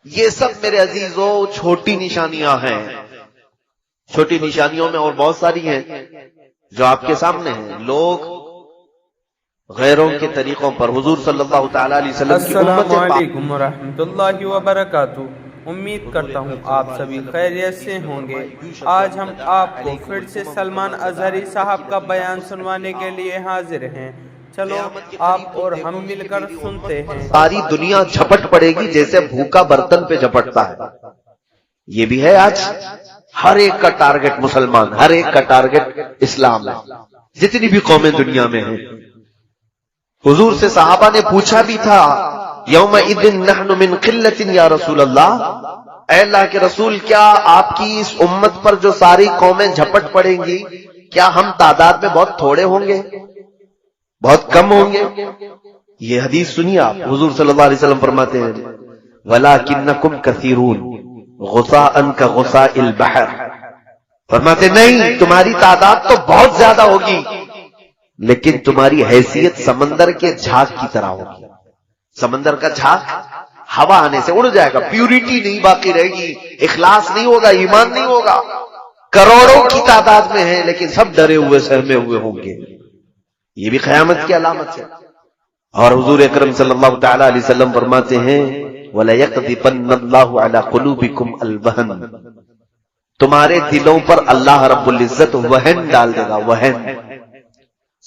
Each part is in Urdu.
یہ سب میرے عزیزوں چھوٹی نشانیاں ہیں. چھوٹی نشانیوں میں اور بہت ساری ہیں جو آپ کے سامنے ہیں. لوگ غیروں کے طریقوں پر حضور صلی اللہ تعالی علیہ وسلم کی امت. السلام علیکم ورحمۃ اللہ وبرکاتہ. امید کرتا ہوں آپ سبھی خیریت سے ہوں گے. آج ہم آپ کو پھر سے سلمان اظہری صاحب کا بیان سنوانے کے لیے حاضر ہیں. چلو آپ اور ہم مل کر سنتے ہیں. ساری دنیا جھپٹ پڑے گی جیسے بھوکا برتن پہ جھپٹتا ہے. یہ بھی ہے آج ہر ایک کا ٹارگٹ مسلمان، ہر ایک کا ٹارگٹ اسلام ہے، جتنی بھی قومیں دنیا میں ہیں. حضور سے صحابہ نے پوچھا بھی تھا یومئذ نحن من قلۃ یا رسول اللہ، اے اللہ کے رسول کیا آپ کی اس امت پر جو ساری قومیں جھپٹ پڑیں گی کیا ہم تعداد میں بہت تھوڑے ہوں گے، بہت کم ہوں گے؟ یہ حدیث سنیے آپ. حضور صلی اللہ علیہ وسلم فرماتے ہیں وَلَٰكِنَّكُمْ كَثِيرُونَ غُثَاءً كَغُثَاءِ الْبَحْرِ، فرماتے نہیں تمہاری تعداد تو بہت زیادہ ہوگی لیکن تمہاری حیثیت سمندر کے جھاگ کی طرح ہوگی. سمندر کا جھاگ ہوا آنے سے اڑ جائے گا، پیوریٹی نہیں باقی رہے گی، اخلاص نہیں ہوگا، ایمان نہیں ہوگا. کروڑوں کی تعداد میں ہیں لیکن سب ڈرے ہوئے سہمے ہوئے ہوں گے. یہ بھی قیامت کی علامت ہے. اور حضور اکرم صلی اللہ تعالی علیہ وسلم فرماتے ہیں وَلَيَقْذِفَنَّ اللَّهُ عَلَىٰ قُلُوبِكُمْ الْوَهْنَ، تمہارے دلوں پر اللہ رب العزت وہن ڈال دے گا. وہن.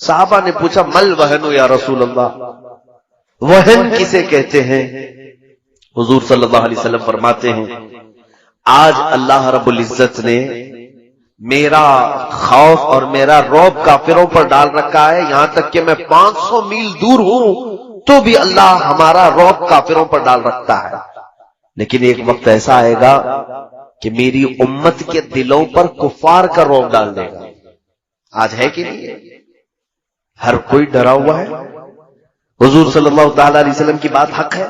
صحابہ نے پوچھا مل وہن یا رسول اللہ، وہن کسے کہتے ہیں؟ حضور صلی اللہ علیہ وسلم فرماتے ہیں آج اللہ رب العزت نے میرا خوف اور میرا رعب کافروں پر ڈال رکھا ہے، یہاں تک کہ میں 500 میل دور ہوں تو بھی اللہ ہمارا رعب کافروں پر ڈال رکھتا ہے. لیکن ایک وقت ایسا آئے گا کہ میری امت کے دلوں پر کفار کا رعب ڈال دے گا. آج ہے کہ نہیں ہے؟ ہر کوئی ڈرا ہوا ہے. حضور صلی اللہ تعالی علیہ وسلم کی بات حق ہے.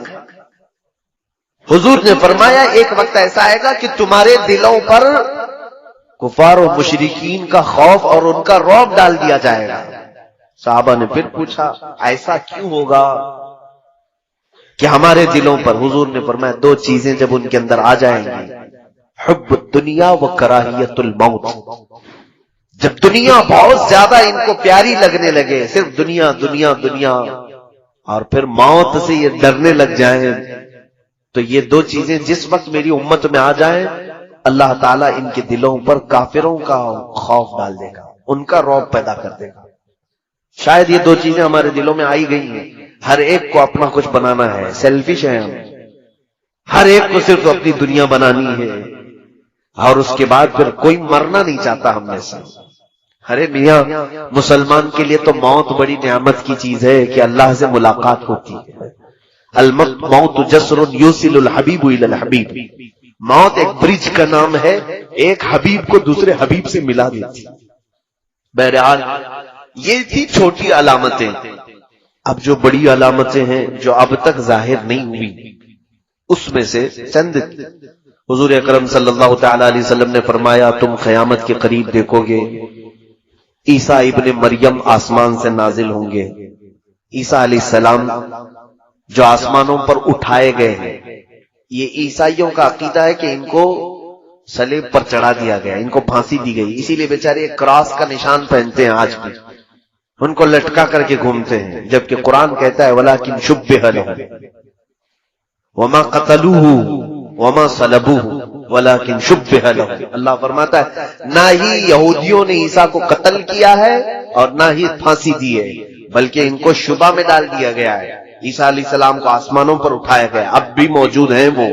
حضور نے فرمایا ایک وقت ایسا آئے گا کہ تمہارے دلوں پر کفار و مشرکین کا خوف اور ان کا رعب ڈال دیا جائے گا. صحابہ نے پھر پوچھا ایسا کیوں ہوگا کہ ہمارے دلوں پر؟ حضور نے فرمایا دو چیزیں جب ان کے اندر آ جائیں گی، حب الدنیا و کراہیت الموت. جب دنیا بہت زیادہ ان کو پیاری لگنے لگے، صرف دنیا دنیا دنیا، اور پھر موت سے یہ ڈرنے لگ جائیں، تو یہ دو چیزیں جس وقت میری امت میں آ جائیں اللہ تعالیٰ ان کے دلوں پر کافروں کا خوف ڈال دے گا، ان کا رعب پیدا کر دے گا. شاید یہ دو چیزیں ہمارے دلوں میں آئی گئی ہیں. ہر ایک کو اپنا کچھ بنانا ہے، سیلفش ہے ہم، ہر ایک کو صرف اپنی دنیا بنانی ہے، اور اس کے بعد پھر کوئی مرنا نہیں چاہتا ہم میں سے. ارے میاں مسلمان کے لیے تو موت بڑی نعمت کی چیز ہے کہ اللہ سے ملاقات ہوتی ہے. الموت جسر یوصل الحبیب الی الحبیب، موت ایک برج کا نام ہے، ایک حبیب کو دوسرے حبیب سے ملا دیتی. بہرحال یہ تھی چھوٹی علامتیں. اب جو بڑی علامتیں ہیں جو اب تک ظاہر نہیں ہوئی اس میں سے چند حضور اکرم صلی اللہ تعالی علیہ وسلم نے فرمایا تم قیامت کے قریب دیکھو گے عیسیٰ ابن مریم آسمان سے نازل ہوں گے. عیسیٰ علیہ السلام جو آسمانوں پر اٹھائے گئے ہیں، یہ عیسائیوں کا عقیدہ ہے کہ ان کو صلیب پر چڑھا دیا گیا، ان کو پھانسی دی گئی، اسی لیے بیچارے ایک کراس کا نشان پہنتے ہیں آج بھی، ان کو لٹکا کر کے گھومتے ہیں. جبکہ قرآن کہتا ہے وَلَٰكِنْ شُبِّهَ لَهُمْ وَمَا قَتَلُوهُ وَمَا صَلَبُوهُ وَلَٰكِنْ شُبِّهَ لَهُمْ. اللہ فرماتا ہے نہ ہی یہودیوں نے عیسیٰ کو قتل کیا ہے اور نہ ہی پھانسی دی ہے، بلکہ ان کو شبہ میں ڈال دیا گیا ہے. عیسیٰ علیہ السلام کو آسمانوں پر اٹھایا گیا، اب بھی موجود ہیں وہ.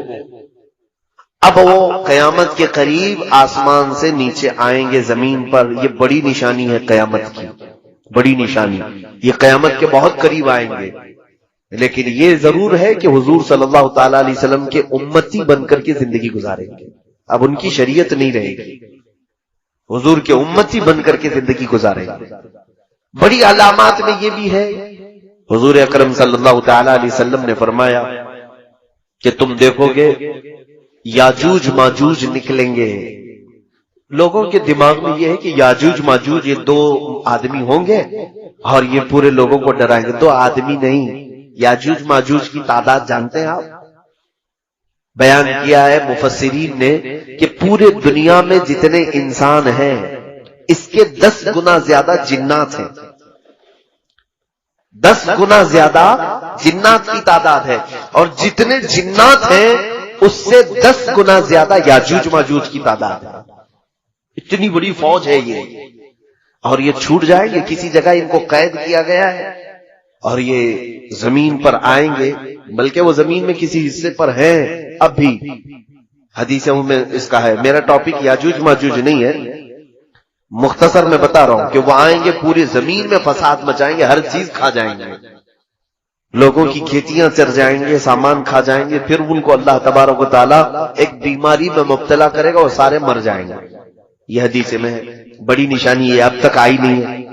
اب وہ قیامت کے قریب آسمان سے نیچے آئیں گے زمین پر. یہ بڑی نشانی ہے قیامت کی، بڑی نشانی. یہ قیامت کے بہت قریب آئیں گے. لیکن یہ ضرور ہے کہ حضور صلی اللہ تعالی علیہ وسلم کے امتی بن کر کے زندگی گزاریں گے. اب ان کی شریعت نہیں رہے گی، حضور کے امتی بن کر کے زندگی گزاریں گے. بڑی علامات میں یہ بھی ہے حضور اکرم صلی اللہ تعالی علیہ وسلم نے فرمایا کہ تم دیکھو گے یاجوج ماجوج نکلیں گے. لوگوں کے دماغ میں یہ ہے کہ یاجوج ماجوج یہ دو آدمی ہوں گے اور یہ پورے لوگوں کو ڈرائیں گے. دو آدمی نہیں، یاجوج ماجوج کی تعداد جانتے ہیں آپ؟ بیان کیا ہے مفسرین نے کہ پورے دنیا میں جتنے انسان ہیں اس کے 10 گنا زیادہ جنات ہیں، 10 گنا زیادہ جنات کی تعداد ہے، اور جتنے جنات ہیں اس سے 10 گنا زیادہ یاجوج ماجوج کی تعداد ہے۔ اتنی بڑی فوج ہے یہ، اور یہ چھوٹ جائیں گے، کسی جگہ ان کو قید کیا گیا ہے اور یہ زمین پر آئیں گے، بلکہ وہ زمین میں کسی حصے پر ہیں اب بھی، حدیثوں میں اس کا ہے۔ میرا ٹاپک یاجوج ماجوج نہیں ہے، مختصر میں بتا رہا ہوں کہ وہ آئیں گے، پوری زمین میں فساد مچائیں گے، ہر چیز کھا جائیں گے، لوگوں کی کھیتیاں چر جائیں گے، سامان کھا جائیں گے، پھر ان کو اللہ تبارک و تعالیٰ ایک بیماری میں مبتلا کرے گا اور سارے مر جائیں گے۔ یہ حدیث میں ہے، بڑی نشانی یہ اب تک آئی نہیں ہے۔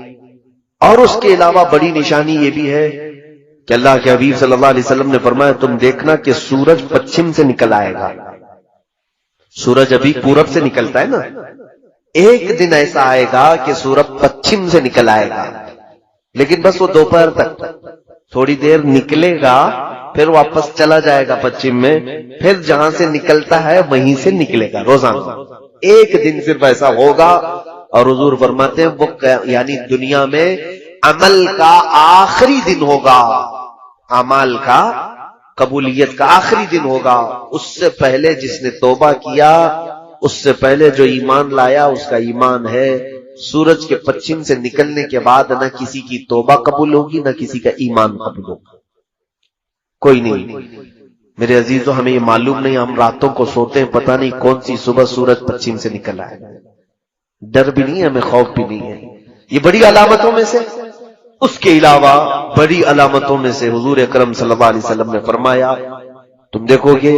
اور اس کے علاوہ بڑی نشانی یہ بھی ہے کہ اللہ کے حبیب صلی اللہ علیہ وسلم نے فرمایا تم دیکھنا کہ سورج پچھم سے نکل آئے گا، سورج ابھی پورب سے نکلتا ہے نا، ایک دن ایسا آئے گا کہ سورج پچھم سے نکل آئے گا، لیکن بس وہ دوپہر تک تھوڑی دیر نکلے گا، پھر واپس چلا جائے گا پچھم میں، پھر جہاں سے نکلتا ہے وہیں سے نکلے گا روزانہ، ایک دن صرف ایسا ہوگا۔ اور حضور فرماتے ہیں وہ یعنی دنیا میں عمل کا آخری دن ہوگا، اعمال کا قبولیت کا آخری دن ہوگا، اس سے پہلے جس نے توبہ کیا، اس سے پہلے جو ایمان لایا اس کا ایمان ہے۔ سورج کے پچھم سے نکلنے کے بعد نہ کسی کی توبہ قبول ہوگی نہ کسی کا ایمان قبول ہوگا، کوئی نہیں۔ میرے عزیزو ہمیں یہ معلوم نہیں، ہم راتوں کو سوتے ہیں پتہ نہیں کون سی صبح سورج پچھم سے نکل آئے، ڈر بھی نہیں ہے، ہمیں خوف بھی نہیں ہے۔ یہ بڑی علامتوں میں سے۔ اس کے علاوہ بڑی علامتوں میں سے حضور اکرم صلی اللہ علیہ وسلم نے فرمایا تم دیکھو گے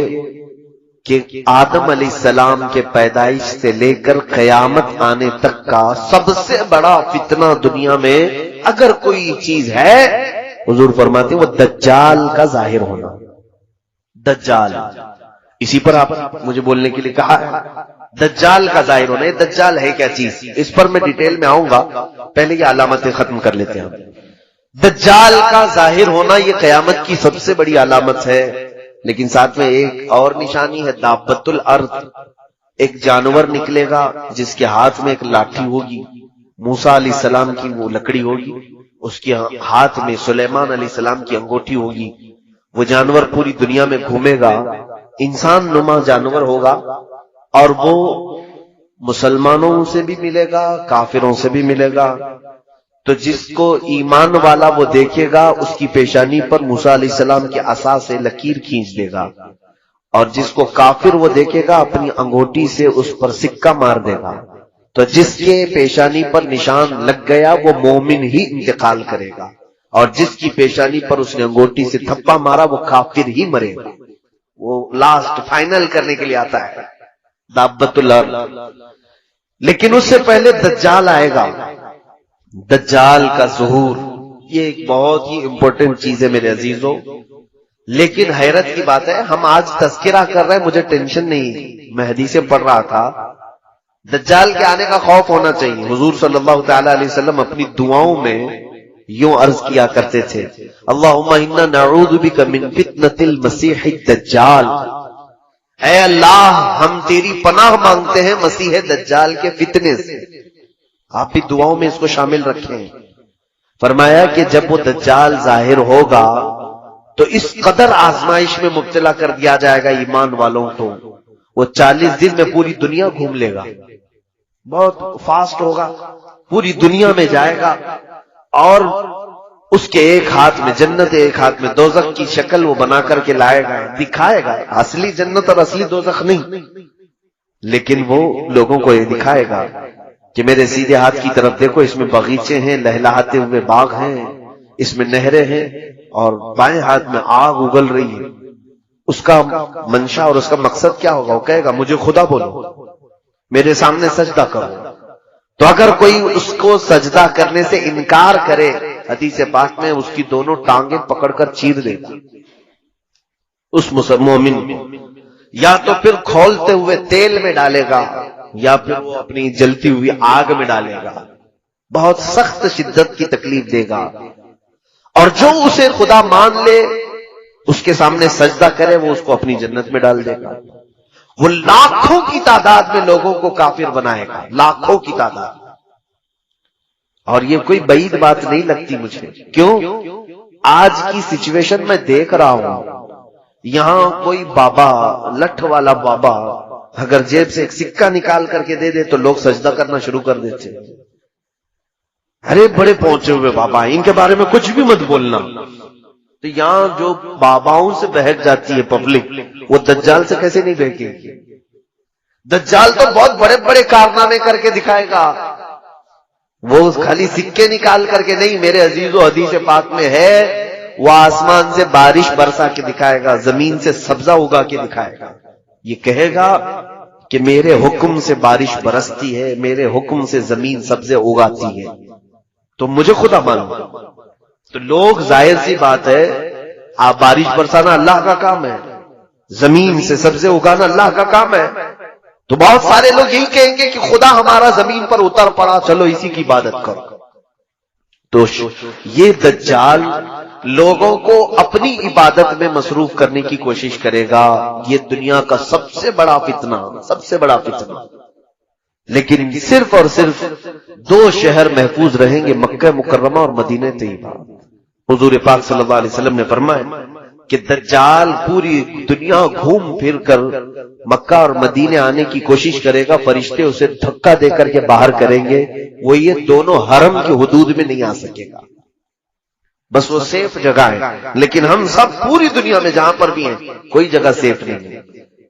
کہ آدم علیہ السلام کے پیدائش سے لے کر قیامت آنے تک کا سب سے بڑا فتنہ دنیا میں اگر کوئی چیز ہے، حضور فرماتے ہیں وہ دجال کا ظاہر ہونا۔ دجال، اسی پر آپ مجھے بولنے کے لیے کہا ہے، دجال کا ظاہر ہونا۔ یہ دجال ہے کیا چیز، اس پر میں ڈیٹیل میں آؤں گا، پہلے یہ علامتیں ختم کر لیتے ہیں۔ دجال کا ظاہر ہونا یہ قیامت کی سب سے بڑی علامت ہے، لیکن ساتھ میں ایک اور نشانی ہے، دابۃ الارض، ایک جانور نکلے گا جس کے ہاتھ میں ایک لاٹھی ہوگی، موسیٰ علیہ السلام کی وہ لکڑی ہوگی، اس کے ہاتھ میں سلیمان علیہ السلام کی انگوٹھی ہوگی۔ وہ جانور پوری دنیا میں گھومے گا، انسان نما جانور ہوگا، اور وہ مسلمانوں سے بھی ملے گا کافروں سے بھی ملے گا۔ تو جس کو ایمان والا وہ دیکھے گا اس کی پیشانی پر موسیٰ علیہ السلام کے عصا سے لکیر کھینچ دے گا، اور جس کو کافر وہ دیکھے گا اپنی انگوٹھی سے اس پر سکہ مار دے گا۔ تو جس کے پیشانی پر نشان لگ گیا وہ مومن ہی انتقال کرے گا، اور جس کی پیشانی پر اس نے انگوٹھی سے تھپا مارا وہ کافر ہی مرے گا۔ وہ لاسٹ فائنل کرنے کے لیے آتا ہے دابۃ الارض۔ لیکن اس سے پہلے دجال آئے گا، دجال کا ظہور، یہ ایک بہت ہی امپورٹنٹ چیز ہے میرے عزیزوں۔ لیکن حیرت کی بات ہے ہم آج تذکرہ کر رہے ہیں، مجھے ٹینشن نہیں، میں حدیثیں پڑھ رہا تھا، دجال کے آنے کا خوف ہونا چاہیے۔ حضور صلی اللہ تعالی علیہ وسلم اپنی دعاؤں میں یوں عرض کیا کرتے تھے، اللہم انا نعوذ بک من فتنۃ المسیح الدجال، اے اللہ ہم تیری پناہ مانگتے ہیں مسیح دجال کے فتنے سے۔ آپ بھی دعاؤں میں اس کو شامل رکھیں۔ فرمایا کہ جب وہ دجال ظاہر ہوگا تو اس قدر آزمائش میں مبتلا کر دیا جائے گا ایمان والوں کو، وہ 40 دن میں پوری دنیا گھوم لے گا، بہت فاسٹ ہوگا، پوری دنیا میں جائے گا، اور اس کے ایک ہاتھ میں جنت ایک ہاتھ میں دوزخ کی شکل وہ بنا کر کے لائے گا، دکھائے گا، اصلی جنت اور اصلی دوزخ نہیں، لیکن وہ لوگوں کو یہ دکھائے گا کہ میرے سیدھے ہاتھ کی طرف دیکھو، اس میں باغیچے ہیں، لہلہاتے ہوئے باغ ہیں، اس میں نہریں ہیں، اور بائیں ہاتھ میں آگ اگل رہی ہے۔ اس کا منشا اور اس کا مقصد کیا ہوگا؟ وہ کہے گا مجھے خدا بولو، میرے سامنے سجدہ کرو۔ تو اگر کوئی اس کو سجدہ کرنے سے انکار کرے، حدیث پاک میں اس کی دونوں ٹانگیں پکڑ کر چیر دے گا اس مومن کو، یا تو پھر کھولتے ہوئے تیل میں ڈالے گا، یا پھر وہ اپنی جلتی ہوئی آگ میں ڈالے گا، بہت سخت شدت کی تکلیف دے گا۔ اور جو اسے خدا مان لے اس کے سامنے سجدہ کرے وہ اس کو اپنی جنت میں ڈال دے گا. وہ لاکھوں کی تعداد میں لوگوں کو کافر بنائے گا، لاکھوں کی تعداد. اور یہ کوئی بعید بات نہیں لگتی مجھے. کیوں؟ آج کی سچویشن میں دیکھ رہا ہوں، یہاں کوئی بابا، لٹھ والا بابا اگر جیب سے ایک سکہ نکال کر کے دے دے تو لوگ سجدہ کرنا شروع کر دیتے. ارے بڑے پہنچے ہوئے بابا، ان کے بارے میں کچھ بھی مت بولنا. تو یہاں جو باباؤں سے بہک جاتی ہے پبلک، وہ دجال سے کیسے نہیں بہکے گی؟ دجال تو بہت بڑے بڑے کارنامے کر کے دکھائے گا. وہ خالی سکے نکال کر کے نہیں، میرے عزیزو حدیث پاک میں ہے، وہ آسمان سے بارش برسا کے دکھائے گا، زمین سے سبزہ اگا کے دکھائے گا. یہ کہے گا کہ میرے حکم سے بارش برستی ہے، میرے حکم سے زمین سبزے اگاتی ہے. تو مجھے خدا معلوم. تو لوگ، ظاہر سی بات ہے، آپ بارش برسانا اللہ کا کام ہے، زمین سے سبزے اگانا اللہ کا کام ہے. تو بہت سارے لوگ یہی کہیں گے کہ خدا ہمارا زمین پر اتر پڑا، چلو اسی کی عبادت کرو. تو یہ دجال لوگوں کو اپنی عبادت میں مصروف کرنے کی کوشش کرے گا. یہ دنیا کا سب سے بڑا فتنہ، سب سے بڑا فتنہ. لیکن صرف اور صرف 2 شہر محفوظ رہیں گے، مکہ مکرمہ اور مدینہ طیبہ. حضور پاک صلی اللہ علیہ وسلم نے فرمایا کہ دجال پوری دنیا گھوم پھر کر مکہ اور مدینے آنے کی کوشش کرے گا، فرشتے اسے دھکا دے کر کے باہر کریں گے. وہ یہ دونوں حرم کی حدود میں نہیں آ سکے گا، بس وہ سیف جگہ ہے. لیکن ہم سب پوری دنیا میں جہاں پر بھی ہیں، کوئی جگہ سیف نہیں ہے.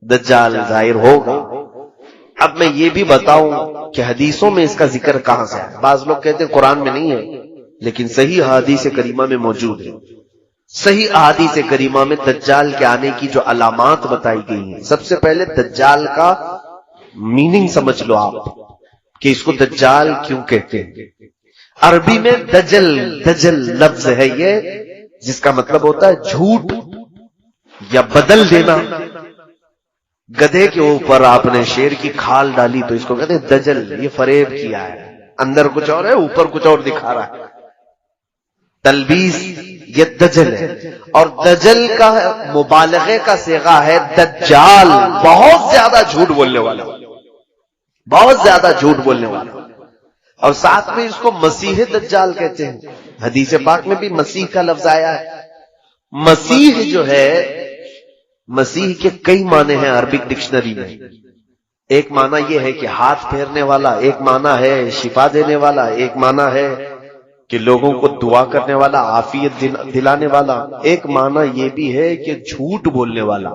دجال ظاہر ہوگا. اب میں یہ بھی بتاؤں کہ حدیثوں میں اس کا ذکر کہاں سے ہے. بعض لوگ کہتے ہیں قرآن میں نہیں ہے، لیکن صحیح احادیث کریمہ میں موجود ہے. صحیح احادیث کریمہ میں دجال کے آنے کی جو علامات بتائی گئی ہیں، سب سے پہلے دجال کا میننگ سمجھ لو آپ کہ اس کو دجال کیوں کہتے ہیں. عربی میں دجل، دجل لفظ ہے یہ، جس کا مطلب ہوتا ہے جھوٹ یا بدل دینا. گدھے کے اوپر آپ نے شیر کی کھال ڈالی تو اس کو کہتے ہیں دجل. یہ فریب کیا ہے، اندر کچھ اور ہے، اوپر کچھ اور دکھا رہا ہے. تلبیس، یہ دجل ہے. اور دجل کا مبالغے کا صیغہ ہے دجال، بہت زیادہ جھوٹ بولنے والا، بہت زیادہ جھوٹ بولنے والا. اور ساتھ میں اس کو مسیح دجال کہتے ہیں. حدیث پاک میں بھی مسیح کا لفظ آیا ہے. مسیح جو ہے، مسیح کے کئی معنی ہیں عربک ڈکشنری میں. ایک معنی یہ ہے کہ ہاتھ پھیرنے والا، ایک معنی ہے شفا دینے والا، ایک معنی ہے کہ لوگوں کو دعا کرنے والا، عافیت دلانے والا. ایک معنی یہ بھی ہے کہ جھوٹ بولنے والا.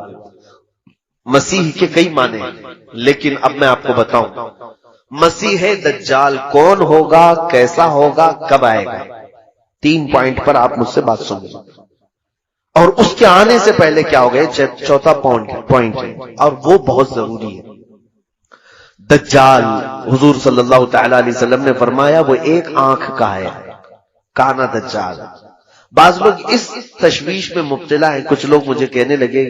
مسیح کے کئی معنی ہیں، لیکن اب میں آپ کو بتاؤں مسیح دجال کون ہوگا، کیسا ہوگا، کب آئے گا. 3 پوائنٹ پر آپ مجھ سے بات سنیں، اور اس کے آنے سے پہلے کیا ہو گئے. 4تھا پوائنٹ ہے، اور وہ بہت ضروری ہے. دجال، حضور صلی اللہ تعالی علیہ وسلم نے فرمایا وہ ایک آنکھ کا ہے. کانا دجال. بعض لوگ اس تشویش میں مبتلا ہیں. کچھ لوگ مجھے کہنے لگے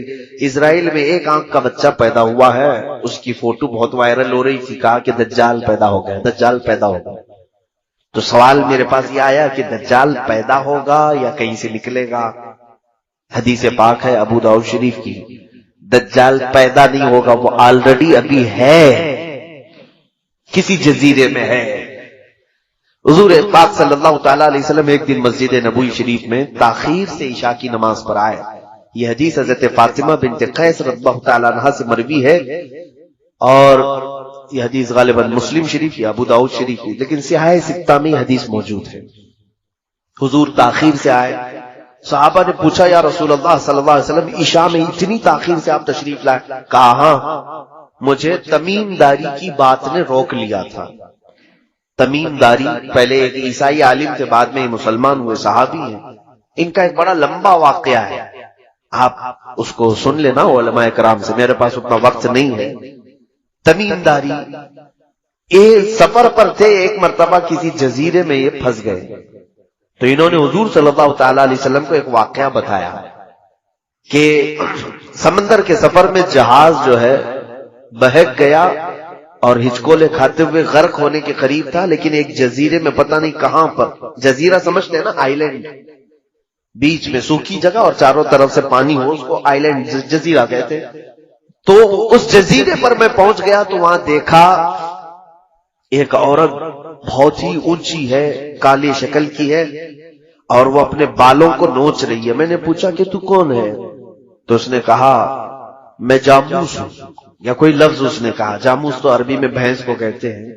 اسرائیل میں ایک آنکھ کا بچہ پیدا ہوا ہے، اس کی فوٹو بہت وائرل ہو رہی تھی، کہا کہ دجال پیدا ہو گیا، دجال پیدا ہو گیا. تو سوال میرے پاس یہ آیا کہ دجال پیدا ہوگا یا کہیں سے نکلے گا. حدیث پاک ہے ابو داؤد شریف کی، دجال پیدا نہیں ہوگا، وہ آلریڈی ابھی ہے، کسی جزیرے میں ہے. حضور پاک صلی اللہ تعالی علیہ وسلم ایک دن مسجد نبوی شریف میں تاخیر سے عشاء کی نماز پر آئے. یہ حدیث حضرت فاطمہ بنت قیس رضی اللہ تعالی عنہا سے مروی ہے، اور یہ حدیث غالباً مسلم شریف یا ابو داؤد شریف کی، لیکن سیاہ ستہ میں حدیث موجود ہے. حضور تاخیر سے آئے. صحابہ نے پوچھا یا رسول اللہ صلی اللہ علیہ وسلم عشاء میں اتنی تاخیر سے آپ تشریف لائے؟ کہا ہاں، مجھے تمیم داری کی بات نے روک لیا تھا. تمیم داری پہلے ایک عیسائی عالم تھے، بعد میں مسلمان ہوئے، صحابی ہیں. ان کا ایک بڑا لمبا واقعہ ہے، آپ اس کو سن لینا علماء کرام سے، میرے پاس اتنا وقت نہیں ہے. تمیم داری سفر پر تھے، ایک مرتبہ کسی جزیرے میں یہ پھنس گئے. تو انہوں نے حضور صلی اللہ تعالی علیہ وسلم کو ایک واقعہ بتایا کہ سمندر کے سفر میں جہاز جو ہے بہک گیا اور ہچکولے کھاتے ہوئے غرق ہونے کے قریب تھا، لیکن ایک جزیرے میں پتہ نہیں کہاں پر، جزیرہ سمجھتے ہیں نا، آئی لینڈ، بیچ میں سوکھی جگہ اور چاروں طرف سے پانی ہو، اس کو آئی لینڈ جزیرہ کہتے ہیں. تو اس جزیرے پر میں پہنچ گیا تو وہاں دیکھا ایک عورت بہت ہی اونچی ہے، کالی شکل کی ہے، اور وہ اپنے بالوں کو نوچ رہی ہے. میں نے پوچھا کہ تو کون ہے؟ تو اس نے کہا میں جاموس ہوں، یا کوئی لفظ اس نے کہا. جاموس تو عربی میں بھینس کو کہتے ہیں،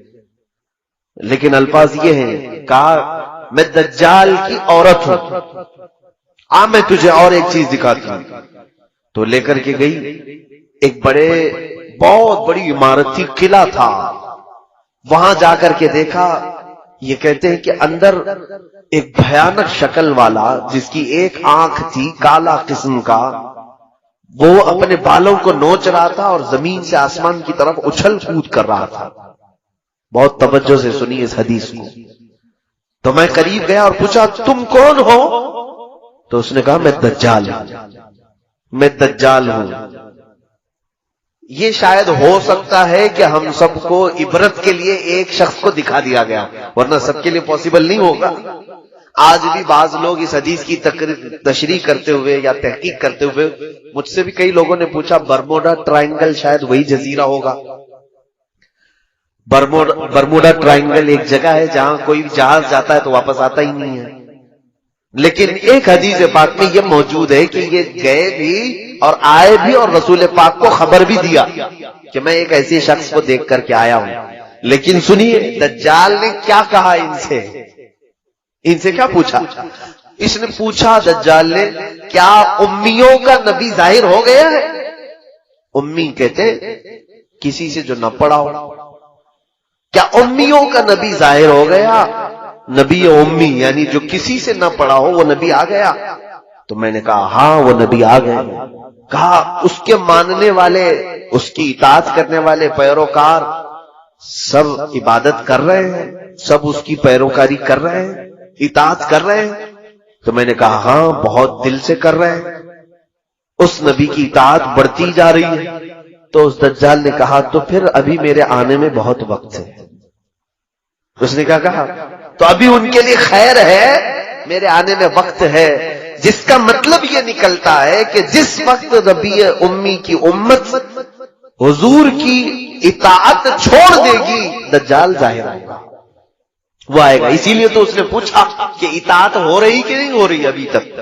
لیکن الفاظ یہ ہیں. کہا میں دجال کی عورت ہوں، میں تجھے اور ایک چیز دکھاتی ہوں. تو لے کر کے گئی. ایک بہت بڑی عمارت تھی، قلعہ تھا. وہاں جا کر کے دیکھا، یہ کہتے ہیں کہ اندر ایک بھیانک شکل والا جس کی ایک آنکھ تھی کالا قسم کا، وہ اپنے بالوں کو نوچ رہا تھا اور زمین سے آسمان کی طرف اچھل کود کر رہا تھا. بہت توجہ سے سنی اس حدیث کو. تو میں قریب گیا اور پوچھا تم کون ہو؟ تو اس نے کہا میں دجال ہوں، میں دجال ہوں. یہ شاید ہو سکتا ہے کہ ہم سب کو عبرت کے لیے ایک شخص کو دکھا دیا گیا، ورنہ سب کے لیے پاسبل نہیں ہوگا. آج بھی بعض لوگ اس حدیث کی تشریح کرتے ہوئے یا تحقیق کرتے ہوئے مجھ سے بھی کئی لوگوں نے پوچھا برموڈا ٹرائنگل شاید وہی جزیرہ ہوگا. برموڈا ٹرائنگل ایک جگہ ہے جہاں کوئی جہاز جاتا ہے تو واپس آتا ہی نہیں ہے. لیکن ایک حدیث پاک میں یہ موجود ہے کہ یہ گئے بھی اور آئے بھی، اور رسول پاک کو خبر بھی دیا کہ میں ایک ایسے شخص کو دیکھ کر کے آیا ہوں. لیکن سنیے دجال نے کیا کہا ان سے کیا پوچھا؟ اس نے پوچھا دجال نے کیا امیوں کا نبی ظاہر ہو گیا ہے؟ امی کہتے کسی سے جو نہ پڑھا ہو. کیا امیوں کا نبی ظاہر ہو گیا؟ نبی امی یعنی جو کسی سے نہ پڑھا ہو وہ نبی آ گیا؟ تو میں نے کہا ہاں وہ نبی آ گئے. کہا اس کے ماننے والے، اس کی اطاعت کرنے والے پیروکار سب عبادت کر رہے ہیں، سب اس کی پیروکاری کر رہے ہیں، اطاعت کر رہے ہیں؟ تو میں نے کہا ہاں بہت دل سے کر رہے ہیں، اس نبی کی اطاعت بڑھتی جا رہی ہے. تو اس دجال نے کہا تو پھر ابھی میرے آنے میں بہت وقت ہے. اس نے کیا کہا؟ تو ابھی ان کے لیے خیر ہے، میرے آنے میں وقت ہے. جس کا مطلب یہ نکلتا ہے کہ جس وقت نبی امی کی امت حضور کی اطاعت چھوڑ دے گی دجال ظاہر ہوگا، وہ آئے گا. اسی لیے تو اس نے پوچھا کہ اطاعت ہو رہی کہ نہیں ہو رہی ابھی تک.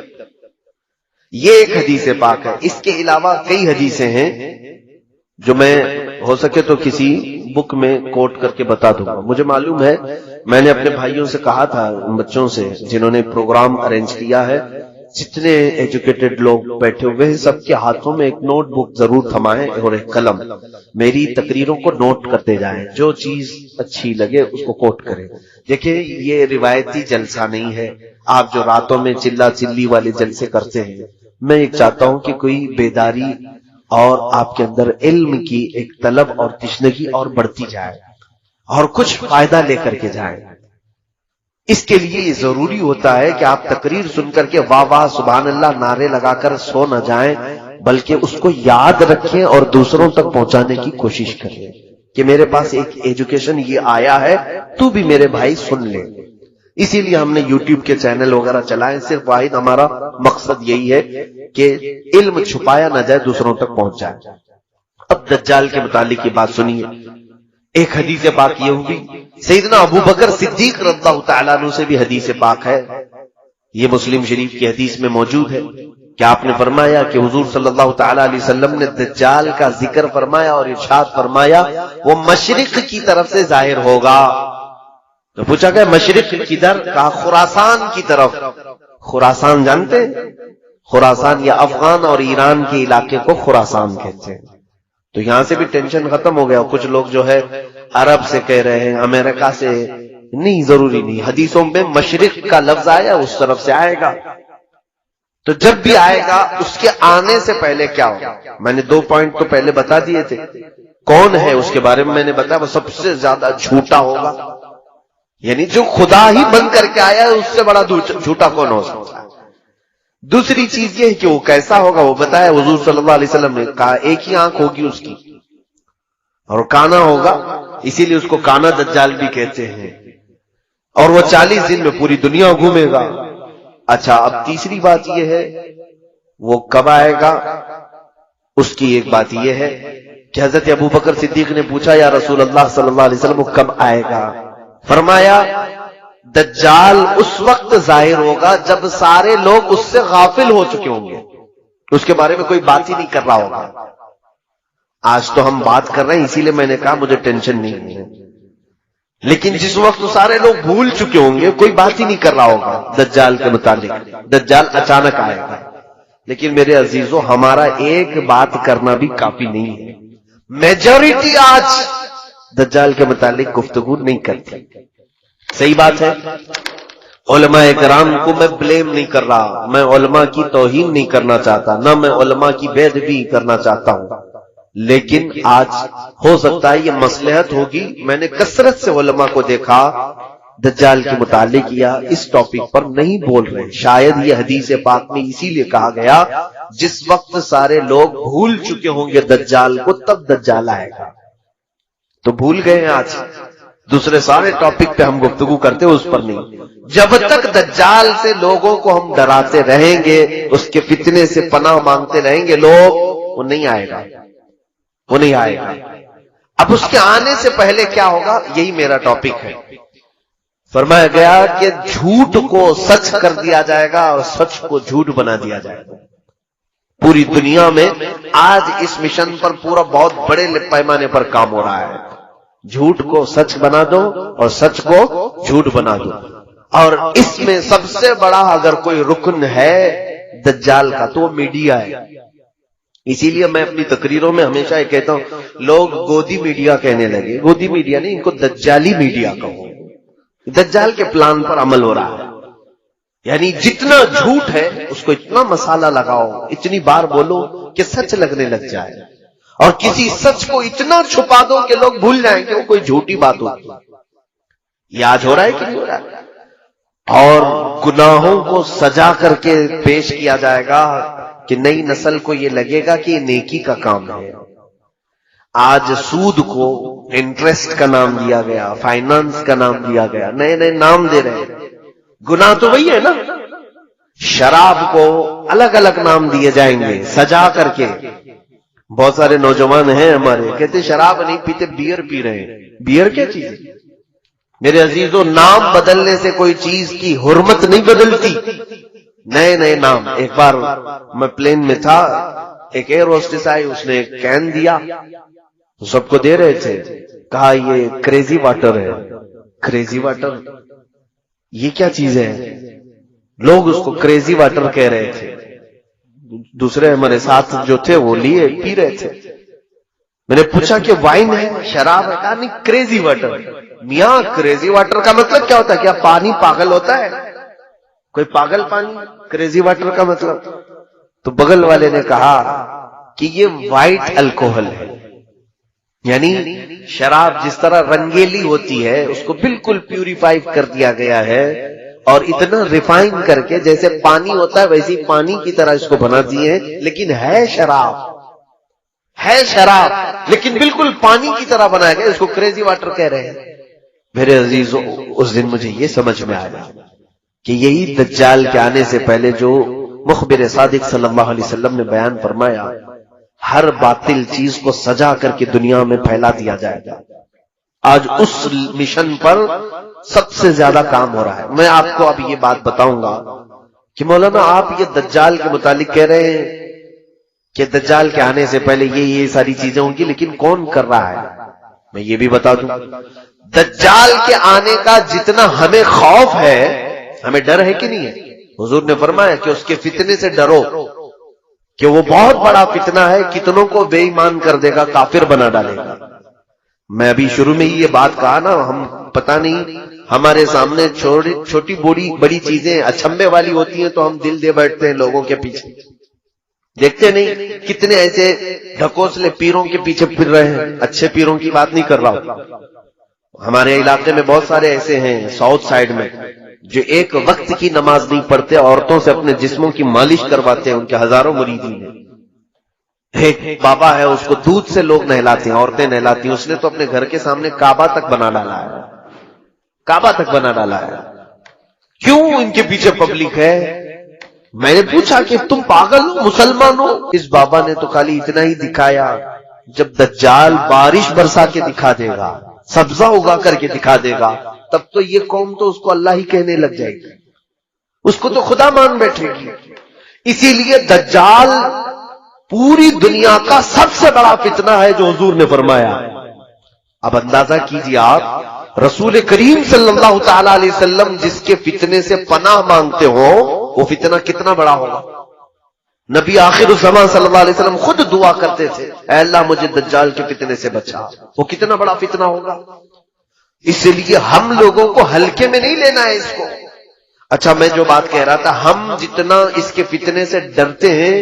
یہ ایک حدیث پاک ہے. اس کے علاوہ کئی حدیثیں ہیں جو میں ہو سکے تو کسی بک میں کوٹ کر کے بتا دوں گا. مجھے معلوم ہے میں نے اپنے بھائیوں سے کہا تھا، بچوں سے جنہوں نے پروگرام ارینج کیا ہے، جتنے ایجوکیٹڈ لوگ بیٹھے ہوئے ہیں سب کے ہاتھوں میں ایک نوٹ بک ضرور تھمائیں اور ایک قلم. میری تقریروں کو نوٹ کرتے جائیں، جو چیز اچھی لگے اس کو کوٹ کریں. دیکھیں یہ روایتی جلسہ نہیں ہے، آپ جو راتوں میں چلا چلی والے جلسے کرتے ہیں. میں ایک چاہتا ہوں کہ کوئی بیداری اور آپ کے اندر علم کی ایک طلب اور تشنگی اور بڑھتی جائے اور کچھ فائدہ لے کر کے جائیں. اس کے لیے یہ ضروری ہوتا ہے کہ آپ تقریر سن کر کے واہ واہ سبحان اللہ نعرے لگا کر سو نہ جائیں، بلکہ اس کو یاد رکھیں اور دوسروں تک پہنچانے کی کوشش کریں کہ میرے پاس ایک ایجوکیشن یہ آیا ہے، تو بھی میرے بھائی سن لے. اسی لیے ہم نے یوٹیوب کے چینل وغیرہ چلائے. صرف واحد ہمارا مقصد یہی ہے کہ علم چھپایا نہ جائے، دوسروں تک پہنچ جائے. اب دجال کے متعلق کی بات سنیے. ایک حدیث پاک یہ ہوئی، سیدنا ابو بکر صدیق رضی اللہ تعالیٰ عنہ سے بھی حدیث پاک ہے. یہ مسلم شریف کی حدیث میں موجود ہے کہ آپ نے فرمایا کہ حضور صلی اللہ تعالیٰ علیہ وسلم نے دجال کا ذکر فرمایا اور ارشاد فرمایا وہ مشرق کی طرف سے ظاہر ہوگا. تو پوچھا کہ مشرق کدھر؟ کہا خراسان کی طرف. خراسان جانتے ہیں؟ خراسان یا افغان اور ایران کے علاقے کو خراسان کہتے ہیں. تو یہاں سے بھی ٹینشن ختم ہو گیا. کچھ لوگ جو ہے عرب سے کہہ رہے ہیں، امریکہ سے نہیں، ضروری نہیں. حدیثوں میں مشرق کا لفظ آیا اس طرف سے آئے گا. تو جب بھی آئے گا اس کے آنے سے پہلے کیا ہوگا؟ میں نے 2 پوائنٹ تو پہلے بتا دیے تھے. کون ہے اس کے بارے میں نے بتایا، وہ سب سے زیادہ جھوٹا ہوگا. یعنی جو خدا ہی بن کر کے آیا ہے اس سے بڑا جھوٹا کون ہو سکتا ہے. دوسری چیز یہ ہے کہ وہ کیسا ہوگا، وہ بتایا حضور صلی اللہ علیہ وسلم نے. کہا ایک ہی آنکھ ہوگی اس کی اور کانا ہوگا، اسی لیے اس کو کانا دجال بھی کہتے ہیں. اور وہ 40 دن میں پوری دنیا گھومے گا. اچھا، اب تیسری بات یہ ہے وہ کب آئے گا، اس کی ایک بات یہ ہے کہ حضرت ابو بکر صدیق نے پوچھا یا رسول اللہ صلی اللہ علیہ وسلم وہ کب آئے گا؟ فرمایا دجال اس وقت ظاہر ہوگا جب سارے لوگ اس سے غافل ہو چکے ہوں گے، اس کے بارے میں کوئی بات ہی نہیں کر رہا ہوگا۔ آج تو ہم بات کر رہے ہیں، اسی لیے میں نے کہا مجھے ٹینشن نہیں ہے، لیکن جس وقت سارے لوگ بھول چکے ہوں گے، کوئی بات ہی نہیں کر رہا ہوگا دجال کے متعلق، دجال اچانک آئے گا۔ لیکن میرے عزیزوں، ہمارا ایک بات کرنا بھی کافی نہیں ہے، میجورٹی آج دجال کے متعلق گفتگو نہیں کرتی۔ صحیح بات ہے، علماء کرام کو میں بلیم نہیں کر رہا، میں علماء کی توہین نہیں کرنا چاہتا، نہ میں علماء کی بے ادبی کرنا چاہتا ہوں، لیکن آج ہو سکتا ہے یہ مصلحت ہوگی۔ میں نے کثرت سے علماء کو دیکھا دجال کے متعلق یا اس ٹاپک پر نہیں بول رہے، شاید یہ حدیث پاک میں اسی لیے کہا گیا جس وقت سارے لوگ بھول چکے ہوں گے دجال کو، تب دجال آئے گا۔ تو بھول گئے ہیں، آج دوسرے سارے ٹاپک پہ ہم گفتگو کرتے اس پر نہیں۔ جب تک دجال سے لوگوں کو ہم ڈراتے رہیں گے، اس کے فتنے سے پناہ مانگتے رہیں گے لوگ، وہ نہیں آئے گا، وہ نہیں آئے گا۔ اب اس کے آنے سے پہلے کیا ہوگا، یہی میرا ٹاپک ہے۔ فرمایا گیا کہ جھوٹ کو سچ کر دیا جائے گا اور سچ کو جھوٹ بنا دیا جائے گا۔ پوری دنیا میں آج اس مشن پر پورا بہت بڑے پیمانے پر کام ہو رہا ہے، جھوٹ کو سچ بنا دو اور سچ کو جھوٹ بنا دو۔ اور اس میں سب سے بڑا اگر کوئی رکن ہے دجال کا تو وہ میڈیا ہے۔ اسی لیے میں اپنی تقریروں میں ہمیشہ یہ کہتا ہوں، لوگ گودی میڈیا کہنے لگے، گودی میڈیا نہیں، ان کو دجالی میڈیا کہو۔ دجال کے پلان پر عمل ہو رہا ہے، یعنی جتنا جھوٹ ہے اس کو اتنا مسالہ لگاؤ، اتنی بار بولو کہ سچ لگنے لگ جائے، اور کسی سچ کو اتنا چھپا دو کہ لوگ بھول جائیں کہ وہ کوئی جھوٹی بات ہوتی۔ یہ آج ہو رہا ہے کہ نہیں ہو رہا ہے؟ اور گناہوں کو سجا کر کے پیش کیا جائے گا کہ نئی نسل کو یہ لگے گا کہ یہ نیکی کا کام ہے۔ آج سود کو انٹرسٹ کا نام دیا گیا، فائنانس کا نام دیا گیا، نئے نئے نام دے رہے ہیں۔ گناہ تو وہی ہے نا، شراب کو الگ الگ نام دیے جائیں گے سجا کر کے۔ بہت سارے نوجوان ہیں ہمارے کہتے شراب نہیں پیتے، بیئر پی رہے ہیں۔ بیئر کیا چیز ہے میرے عزیزوں؟ نام بدلنے سے کوئی چیز کی حرمت نہیں بدلتی، نئے نئے نام۔ ایک بار میں پلین میں تھا، ایک ایئر ہوسٹس آئی، اس نے ایک کین دیا، سب کو دے رہے تھے، کہا یہ کریزی واٹر ہے۔ کریزی واٹر یہ کیا چیز ہے؟ لوگ اس کو کریزی واٹر کہہ رہے تھے۔ دوسرے ہمارے ساتھ جو تھے وہ لیے پی رہے تھے۔ میں نے پوچھا کہ وائن ہے، شراب ہے؟ کہا نہیں، کریزی واٹر۔ میاں کریزی واٹر کا مطلب کیا ہوتا ہے؟ کیا پانی پاگل ہوتا ہے؟ کوئی پاگل پانی؟ کریزی واٹر کا مطلب؟ تو بغل والے نے کہا کہ یہ وائٹ الکوہل ہے، یعنی شراب جس طرح رنگیلی ہوتی ہے اس کو بالکل پیوریفائی کر دیا گیا ہے، اور اتنا ریفائن کر کے جیسے پانی ہوتا ہے ویسی پانی کی طرح اس کو بنا دیے ہیں، لیکن ہے شراب، ہے شراب لیکن بالکل پانی کی طرح بنایا گیا، اس کو کریزی واٹر کہہ رہے ہیں۔ میرے عزیزوں، اس دن مجھے یہ سمجھ میں آیا کہ یہی دجال کے آنے سے پہلے جو مخبر صادق صلی اللہ علیہ وسلم نے بیان فرمایا، ہر باطل چیز کو سجا کر کے دنیا میں پھیلا دیا جائے گا۔ آج اس مشن پر سب سے زیادہ کام ہو رہا ہے۔ میں آپ کو اب یہ بات بتاؤں گا کہ مولانا آپ یہ دجال کے متعلق کہہ رہے ہیں کہ دجال کے آنے سے پہلے یہ ساری چیزیں ہوں گی، لیکن کون کر رہا ہے؟ میں یہ بھی بتا دوں، دجال کے آنے کا جتنا ہمیں خوف ہے، ہمیں ڈر ہے کہ نہیں ہے؟ حضور نے فرمایا کہ اس کے فتنے سے ڈرو، کہ وہ بہت بڑا فتنہ ہے، کتنوں کو بے ایمان کر دے گا، کافر بنا ڈالے گا۔ میں ابھی شروع میں ہی یہ بات کہا نا، ہم پتہ نہیں ہمارے سامنے چھوٹی بڑی چیزیں اچھمبے والی ہوتی ہیں تو ہم دل دے بیٹھتے ہیں لوگوں کے پیچھے، دیکھتے نہیں کتنے ایسے ڈھکوسلے پیروں کے پیچھے پھر رہے ہیں۔ اچھے پیروں کی بات نہیں کر رہا ہوں، ہمارے علاقے میں بہت سارے ایسے ہیں ساؤتھ سائڈ میں جو ایک وقت کی نماز نہیں پڑھتے، عورتوں سے اپنے جسموں کی مالش کرواتے ہیں، ان کے ہزاروں مریدین ہیں۔ ایک بابا ہے، اس کو دودھ سے لوگ نہلاتے ہیں، عورتیں نہلاتی ہیں، اس نے تو اپنے گھر کے سامنے کعبہ تک بنا ڈالا ہے، کعبہ تک بنا ڈالا ہے۔ کیوں ان کے پیچھے پبلک ہے؟ میں نے پوچھا کہ تم پاگل ہو، مسلمان ہو؟ اس بابا نے تو خالی اتنا ہی دکھایا، جب دجال بارش برسا کے دکھا دے گا، سبزہ اگا کر کے دکھا دے گا، تب تو یہ قوم تو اس کو اللہ ہی کہنے لگ جائے گی، اس کو تو خدا مان بیٹھے گی۔ اسی لیے دجال پوری دنیا کا سب سے بڑا فتنہ ہے جو حضور نے فرمایا۔ اب اندازہ کیجیے آپ، رسول کریم صلی اللہ تعالی علیہ وسلم جس کے فتنے سے پناہ مانگتے ہو، وہ فتنہ کتنا بڑا ہوگا۔ نبی آخر الزمان صلی اللہ علیہ وسلم خود دعا کرتے تھے، اے اللہ مجھے دجال کے فتنے سے بچا، وہ کتنا بڑا فتنہ ہوگا۔ اس لیے ہم لوگوں کو ہلکے میں نہیں لینا ہے اس کو۔ اچھا، میں جو بات کہہ رہا تھا، ہم جتنا اس کے فتنے سے ڈرتے ہیں،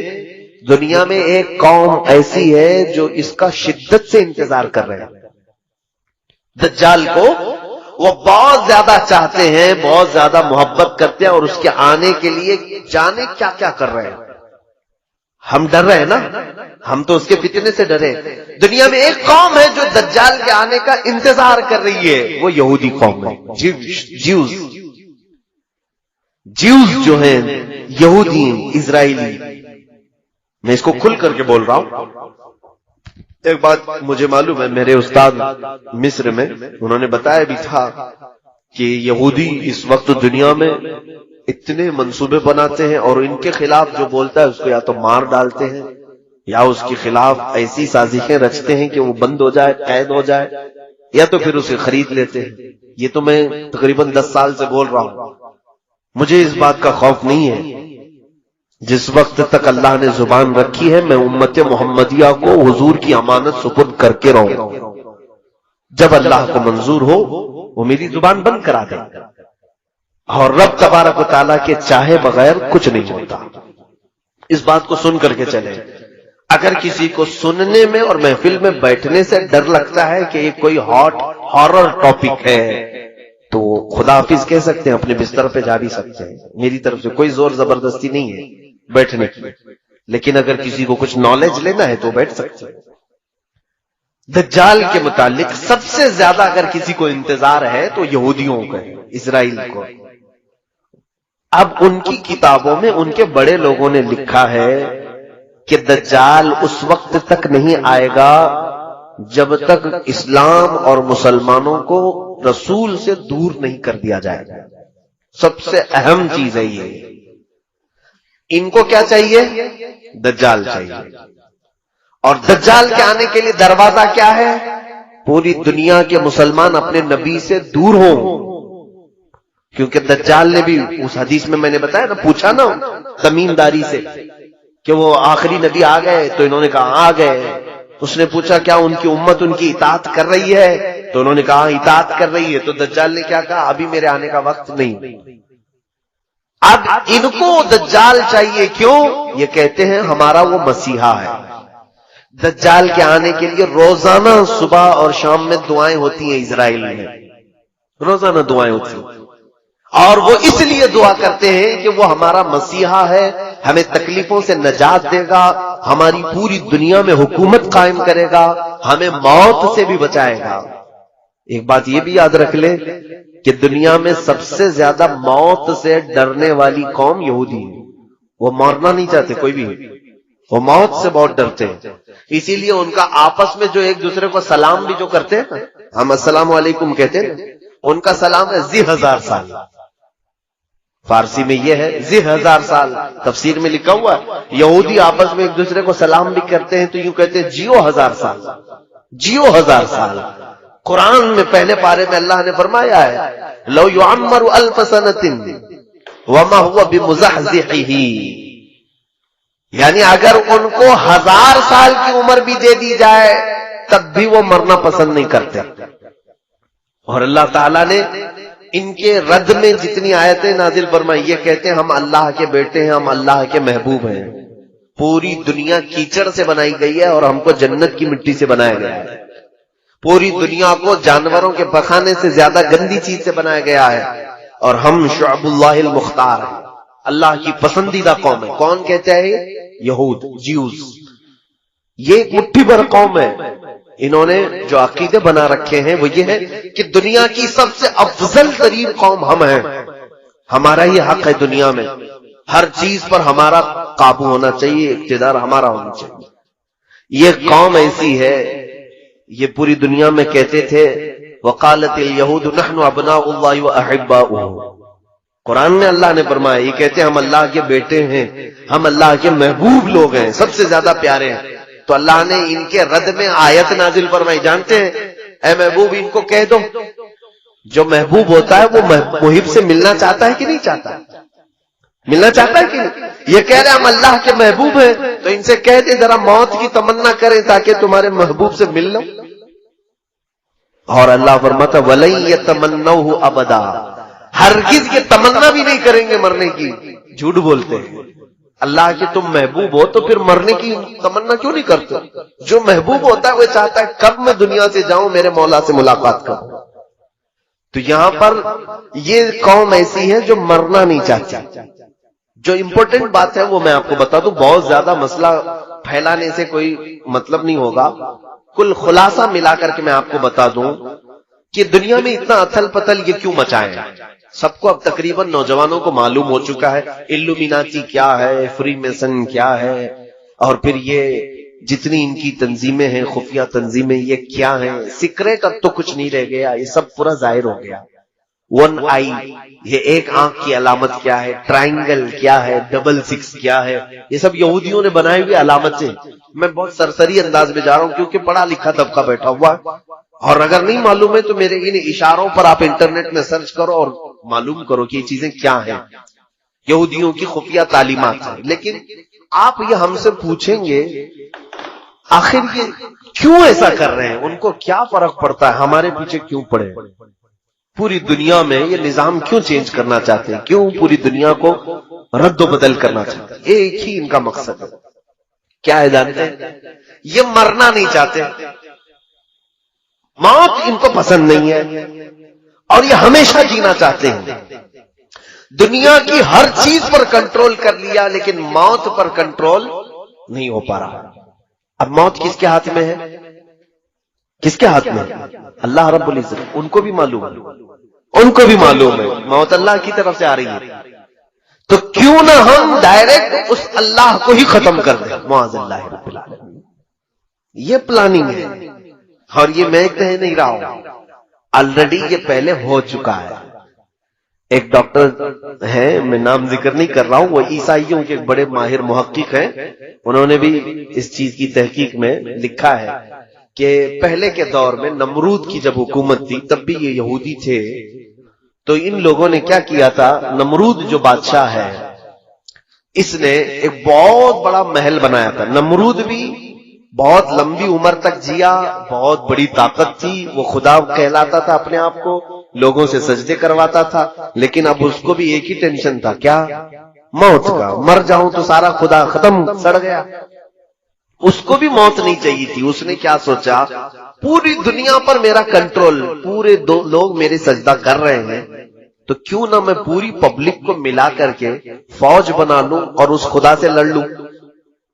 دنیا میں ایک قوم ایسی ہے جو اس کا شدت سے انتظار کر رہے ہیں۔ دجال کو وہ بہت زیادہ چاہتے ہیں، بہت زیادہ محبت کرتے ہیں، اور اس کے آنے کے لیے جانے کیا کیا کر رہے ہیں۔ ہم ڈر رہے ہیں نا، ہم تو اس کے فتنے سے ڈرے۔ دنیا میں ایک قوم ہے جو دجال کے آنے کا انتظار کر رہی ہے، وہ یہودی قوم ہے، جیوز جو ہیں، یہودی اسرائیلی۔ میں اس کو کھل کر کے بول رہا ہوں۔ ایک بات مجھے معلوم ہے، میرے استاد مصر میں انہوں نے بتایا بھی تھا کہ یہودی اس وقت دنیا میں اتنے منصوبے بناتے ہیں، اور ان کے خلاف جو بولتا ہے اس کو یا تو مار ڈالتے ہیں، یا اس کے خلاف ایسی سازشیں رچتے ہیں کہ وہ بند ہو جائے، قید ہو جائے، یا تو پھر اسے خرید لیتے ہیں۔ یہ تو میں تقریباً 10 سال سے بول رہا ہوں۔ مجھے اس بات کا خوف نہیں ہے، جس وقت تک اللہ نے زبان رکھی ہے میں امت محمدیہ کو حضور کی امانت سپرد کر کے رہوں گا۔ جب اللہ کو منظور ہو وہ میری زبان بند کرا دے، اور رب تبارک و تعالیٰ کے چاہے بغیر کچھ نہیں ہوتا۔ اس بات کو سن کر کے چلیں۔ اگر کسی کو سننے میں اور محفل میں بیٹھنے سے ڈر لگتا ہے کہ یہ کوئی ہاٹ ہارر ٹاپک ہے، تو خدا حافظ کہہ سکتے ہیں، اپنے بستر پہ جا بھی سکتے ہیں، میری طرف سے کوئی زور زبردستی نہیں ہے بیٹھنے کی۔ لیکن اگر کسی کو کچھ نالج لینا ہے تو بیٹھ سکتے ہیں۔ دجال کے متعلق سب سے زیادہ اگر کسی کو انتظار ہے تو یہودیوں کا ہے، اسرائیل کو۔ اب ان کی کتابوں میں ان کے بڑے لوگوں نے لکھا ہے کہ دجال اس وقت تک نہیں آئے گا جب تک اسلام اور مسلمانوں کو رسول سے دور نہیں کر دیا جائے گا۔ سب سے اہم چیز ہے یہ۔ ان کو کیا چاہیے؟ دجال چاہیے۔ اور دجال کے آنے کے لیے دروازہ کیا ہے؟ پوری دنیا کے مسلمان اپنے نبی سے دور ہوں، کیونکہ دجال نے بھی اس حدیث میں نے بتایا نا، پوچھا نا تمیم داری سے کہ وہ آخری نبی آ گئے، تو انہوں نے کہا آ گئے۔ اس نے پوچھا کیا ان کی امت ان کی اطاعت کر رہی ہے؟ تو انہوں نے کہا اطاعت کر رہی ہے۔ تو دجال نے کیا کہا؟ ابھی میرے آنے کا وقت نہیں۔ اب ان کو دجال چاہیے، کیوں؟ یہ کہتے ہیں ہمارا وہ مسیحا ہے۔ دجال کے آنے کے لیے روزانہ صبح اور شام میں دعائیں ہوتی ہیں اسرائیل میں، روزانہ دعائیں ہوتی ہیں، اور وہ اس لیے دعا کرتے ہیں کہ وہ ہمارا مسیحا ہے، ہمیں تکلیفوں سے نجات دے گا، ہماری پوری دنیا میں حکومت قائم کرے گا، ہمیں موت سے بھی بچائے گا۔ ایک بات یہ بھی یاد رکھ لیں کہ دنیا میں سب سے زیادہ موت سے ڈرنے والی قوم یہودی ہے۔ وہ مرنا نہیں چاہتے کوئی بھی، وہ موت سے بہت ڈرتے ہیں۔ اسی لیے ان کا آپس میں جو ایک دوسرے کو سلام بھی جو کرتے ہیں، ہم السلام علیکم کہتے ہیں، ان کا سلام ہے ذی 1000 سال۔ فارسی میں یہ ہے ذی 1000 سال، تفسیر میں لکھا ہوا ہے یہودی آپس میں ایک دوسرے کو سلام بھی کرتے ہیں تو یوں کہتے ہیں جیو 1000 سال، جیو 1000 سال۔ قرآن میں پہلے پارے میں اللہ نے فرمایا ہے لو یعمر 1000 سنۃ وما هو بمزحزحہ، یعنی اگر ان کو 1000 سال کی عمر بھی دے دی جائے تب بھی وہ مرنا پسند نہیں کرتے۔ اور اللہ تعالیٰ نے ان کے رد میں جتنی آیتیں نازل فرمائی، یہ کہتے ہیں ہم اللہ کے بیٹے ہیں، ہم اللہ کے محبوب ہیں۔ پوری دنیا کیچڑ سے بنائی گئی ہے اور ہم کو جنت کی مٹی سے بنایا گیا ہے۔ پوری دنیا کو جانوروں کے پخانے سے زیادہ گندی چیز سے بنایا گیا ہے، اور ہم شعب اللہ المختار ہیں، اللہ کی پسندیدہ قوم ہے۔ کون کہتا ہے؟ یہود، جیوز۔ یہ ایک مٹھی بھر قوم ہے۔ انہوں نے جو عقیدے بنا رکھے ہیں وہ یہ ہے کہ دنیا کی سب سے افضل ترین قوم ہم ہیں، ہمارا ہی حق ہے دنیا میں، ہر چیز پر ہمارا قابو ہونا چاہیے، اقتدار ہمارا ہونا چاہیے۔ یہ قوم ایسی ہے، یہ پوری دنیا میں کہتے تھے وقالت اليہود نحن ابناء اللہ واحباؤہ، قرآن میں اللہ نے فرمایا، یہ کہتے ہیں ہم اللہ کے بیٹے ہیں، ہم اللہ کے محبوب لوگ ہیں، سب سے زیادہ پیارے ہیں۔ تو اللہ نے ان کے رد میں آیت نازل فرمائی، جانتے ہیں اے محبوب ان کو کہہ دو، جو محبوب ہوتا ہے وہ محب سے ملنا چاہتا ہے کہ نہیں چاہتا؟ ملنا چاہتا ہے کہ نہیں؟ یہ کہہ رہے ہم اللہ کے محبوب ہیں، تو ان سے کہہ دے ذرا موت کی تمنا کریں تاکہ تمہارے محبوب سے مل لو۔ اور اللہ فرماتا وَلَن يَتَمَنَّوْهُ أَبَدًا، ہرگز یہ تمنا بھی نہیں کریں گے مرنے کی۔ جھوٹ بولتے ہیں، اللہ کے تم محبوب ہو تو پھر مرنے کی تمنا کیوں نہیں کرتے؟ جو محبوب ہوتا ہے وہ چاہتا ہے کب میں دنیا سے جاؤں میرے مولا سے ملاقات کروں۔ تو یہاں پر یہ قوم ایسی ہے جو مرنا نہیں چاہتی۔ جو امپورٹنٹ بات ہے وہ میں آپ کو بتا دوں، بہت زیادہ مسئلہ پھیلانے سے کوئی مطلب نہیں ہوگا، کل خلاصہ ملا کر کے میں آپ کو بتا دوں کہ دنیا میں اتنا اتھل پتل یہ کیوں مچائے ہیں۔ سب کو اب تقریباً نوجوانوں کو معلوم ہو چکا ہے الومیناتی کیا ہے، فری میسن کیا ہے، اور پھر یہ جتنی ان کی تنظیمیں ہیں، خفیہ تنظیمیں، یہ کیا ہیں۔ سیکریٹ اب تو کچھ نہیں رہ گیا، یہ سب پورا ظاہر ہو گیا۔ 1 آئی، یہ ایک آنکھ کی علامت کیا ہے، ٹرائنگل کیا ہے، 66 کیا ہے، یہ سب یہودیوں نے بنائے ہوئے علامت سے۔ میں بہت سرسری انداز میں جا رہا ہوں کیونکہ پڑھا لکھا طبقہ بیٹھا ہوا ہے، اور اگر نہیں معلوم ہے تو میرے ان اشاروں پر آپ انٹرنیٹ میں سرچ کرو اور معلوم کرو کہ یہ چیزیں کیا ہیں۔ یہودیوں کی خفیہ تعلیمات ہیں۔ لیکن آپ یہ ہم سے پوچھیں گے آخر یہ کیوں ایسا کر رہے ہیں، ان کو کیا فرق پڑتا ہے، ہمارے پیچھے کیوں پڑے؟ پوری دنیا میں یہ نظام کیوں چینج کرنا چاہتے ہیں، کیوں پوری دنیا کو رد و بدل کرنا چاہتے ہیں؟ ایک ہی ان کا مقصد ہے، کیا ہے جانتے ہیں؟ یہ مرنا نہیں چاہتے، موت ان کو پسند نہیں ہے، اور یہ ہمیشہ جینا چاہتے ہیں۔ دنیا کی ہر چیز پر کنٹرول کر لیا لیکن موت پر کنٹرول نہیں ہو پا رہا۔ اب موت کس کے ہاتھ میں ہے؟ کس کے ہاتھ میں؟ اللہ رب العزت۔ ان کو بھی معلوم ہے، ان کو بھی معلوم ہے موت اللہ کی طرف سے آ رہی ہے، تو کیوں نہ ہم ڈائریکٹ اس اللہ کو ہی ختم کر دیں، معاذ اللہ رب العالمین۔ یہ پلاننگ ہے، اور یہ میں کہہ نہیں رہا ہوں، آلریڈی یہ پہلے ہو چکا ہے۔ ایک ڈاکٹر ہیں، میں نام ذکر نہیں کر رہا ہوں، وہ عیسائیوں کے ایک بڑے ماہر محقق ہیں، انہوں نے بھی اس چیز کی تحقیق میں لکھا ہے کہ پہلے کے دور میں نمرود کی جب حکومت تھی تب بھی یہ یہودی تھے، تو ان لوگوں نے کیا کیا تھا، نمرود جو بادشاہ ہے اس نے ایک بہت بڑا محل بنایا تھا۔ نمرود بھی بہت لمبی عمر تک جیا، بہت بڑی طاقت تھی، وہ خدا کہلاتا تھا اپنے آپ کو، لوگوں سے سجدے کرواتا تھا، لیکن اب اس کو بھی ایک ہی ٹینشن تھا، کیا؟ موت کا، مر جاؤں تو سارا خدا ختم، سڑ گیا۔ اس کو بھی موت نہیں چاہیے تھی۔ اس نے کیا سوچا، پوری دنیا پر میرا کنٹرول، پورے لوگ میرے سجدہ کر رہے ہیں، تو کیوں نہ میں پوری پبلک کو ملا کر کے فوج بنا لوں اور اس خدا سے لڑ لوں۔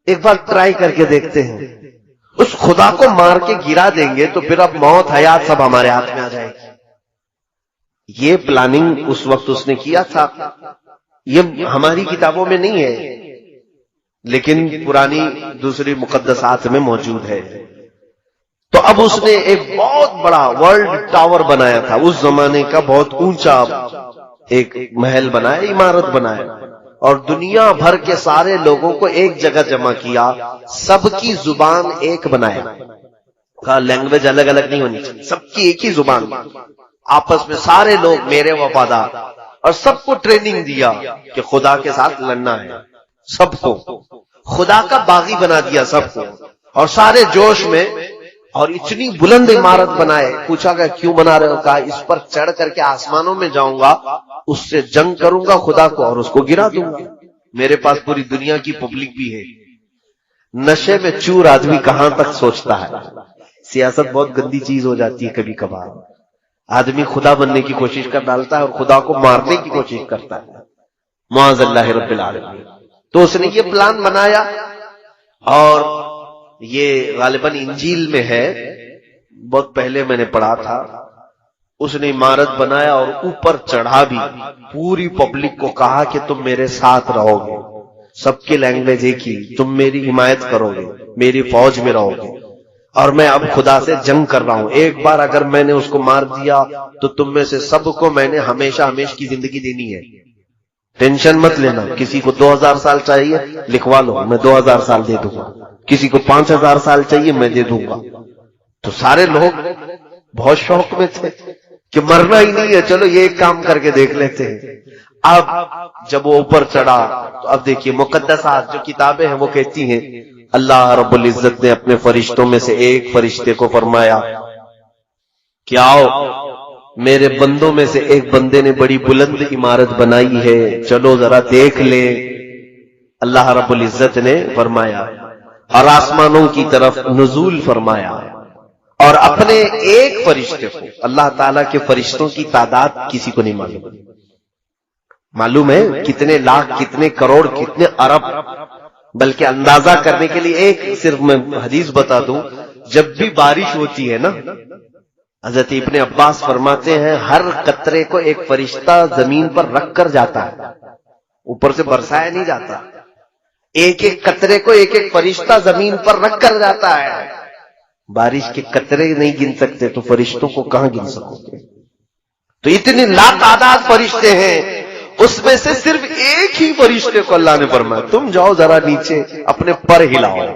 ایک بار ٹرائی کر کے دیکھتے ہیں، اس خدا کو مار کے گرا دیں گے تو پھر اب موت حیات سب ہمارے ہاتھ میں آ جائے گی۔ یہ پلاننگ اس وقت اس نے کیا تھا، یہ ہماری کتابوں میں نہیں ہے لیکن پرانی دوسری مقدسات میں موجود ہے۔ تو اب اس نے ایک بہت بڑا ورلڈ ٹاور بنایا تھا، اس زمانے کا بہت اونچا ایک محل بنایا، عمارت بنایا، اور دنیا بھر کے سارے لوگوں کو ایک جگہ جمع کیا، سب کی زبان ایک بنایا، کہا لینگویج الگ الگ نہیں ہونی چاہیے، سب کی ایک ہی زبان، آپس میں سارے لوگ میرے وفادار، اور سب کو ٹریننگ دیا کہ خدا کے ساتھ لڑنا ہے، سب کو خدا کا باغی بنا دیا سب کو، اور سارے جوش میں، اور اتنی بلند عمارت بنائے۔ پوچھا گیا کیوں بنا رہے ہو، کہا اس پر چڑھ کر کے آسمانوں میں جاؤں گا، اس سے جنگ کروں گا خدا کو اور اس کو گرا دوں گا، میرے پاس پوری دنیا کی پبلک بھی ہے۔ نشے میں چور آدمی کہاں تک سوچتا ہے، سیاست بہت گندی چیز ہو جاتی ہے کبھی کبھار، آدمی خدا بننے کی کوشش کر ڈالتا ہے اور خدا کو مارنے کی کوشش کرتا ہے، معاذ اللہ رب العالمین۔ تو اس نے یہ پلان بنایا، اور یہ غالباً انجیل میں ہے، بہت پہلے میں نے پڑھا تھا اس نے عمارت بنایا اور اوپر چڑھا بھی، پوری پبلک کو کہا کہ تم میرے ساتھ رہو گے، سب کی لینگویج ایک ہی، تم میری حمایت کرو گے، میری فوج میں رہو گے، اور میں اب خدا سے جنگ کر رہا ہوں، ایک بار اگر میں نے اس کو مار دیا تو تم میں سے سب کو میں نے ہمیشہ ہمیشہ کی زندگی دینی ہے، ٹینشن مت لینا، کسی کو 2000 سال چاہیے لکھوا لو، میں 2000 سال دے دوں گا، کسی کو 5000 سال چاہیے میں دے دوں گا۔ تو سارے لوگ بہت شوق میں تھے کہ مرنا ہی نہیں ہے، چلو یہ ایک کام کر کے دیکھ لیتے ہیں۔ اب جب وہ اوپر چڑھا تو اب دیکھیے مقدسات جو کتابیں ہیں وہ کہتی ہیں اللہ رب العزت نے اپنے فرشتوں میں سے ایک فرشتے کو فرمایا کہ آؤ، میرے بندوں میں سے ایک بندے نے بڑی بلند عمارت بنائی ہے، چلو ذرا دیکھ لیں۔ اللہ رب العزت نے فرمایا اور آسمانوں کی طرف نزول فرمایا، اور اپنے ایک فرشتے کو، اللہ تعالیٰ کے فرشتوں کی تعداد کسی کو نہیں معلوم ہے کتنے لاکھ، کتنے کروڑ، کتنے ارب، بلکہ اندازہ کرنے کے لیے ایک صرف میں حدیث بتا دوں، جب بھی بارش ہوتی ہے نا، حضرت ابن عباس فرماتے ہیں ہر قطرے کو ایک فرشتہ زمین پر رکھ کر جاتا ہے، اوپر سے برسایا نہیں جاتا، ایک ایک قطرے کو ایک ایک فرشتہ زمین پر رکھ کر جاتا ہے۔ بارش کے قطرے نہیں گن سکتے تو فرشتوں کو کہاں گن سکو گے؟ تو اتنے لاتعداد فرشتے ہیں، اس میں سے صرف ایک ہی فرشتے کو اللہ نے فرمایا تم جاؤ ذرا نیچے اپنے پر ہلاؤ۔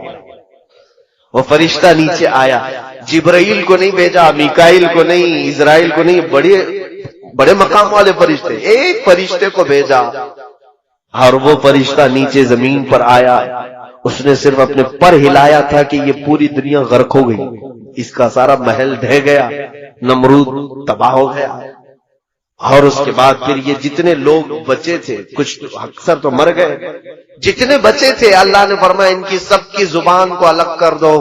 وہ فرشتہ نیچے آیا، جبرائیل کو نہیں بھیجا، میکائیل کو نہیں، اسرائیل کو نہیں، بڑے مقام والے فرشتے، ایک فرشتے کو بھیجا، اور وہ فرشتہ نیچے زمین پر آیا، اس نے صرف اپنے پر ہلایا تھا کہ یہ پوری دنیا غرق ہو گئی، اس کا سارا محل ڈھہ گیا، نمرود تباہ ہو گیا، اور اس کے بعد پھر یہ جتنے لوگ بچے تھے، کچھ اکثر تو مر گئے، جتنے بچے تھے اللہ نے فرمایا ان کی سب کی زبان کو الگ کر دو،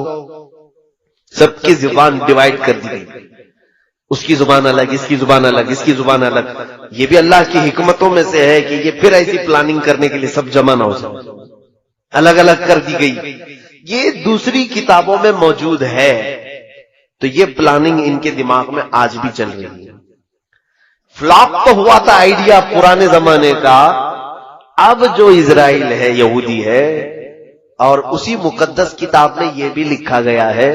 سب کی زبان ڈیوائیڈ کر دی گئی، اس کی زبان الگ، اس کی زبان الگ، اس کی زبان الگ۔ یہ بھی اللہ کی حکمتوں میں سے ہے کہ یہ پھر ایسی پلاننگ کرنے کے لیے سب جمع نہ ہو جائے، الگ الگ کر دی گئی۔ یہ دوسری کتابوں میں موجود ہے، تو یہ پلاننگ ان کے دماغ میں آج بھی چل رہی ہے۔ فلاپ تو ہوا تھا آئیڈیا پرانے زمانے کا، اب جو اسرائیل ہے، یہودی ہے، اور اسی مقدس کتاب میں یہ بھی لکھا گیا ہے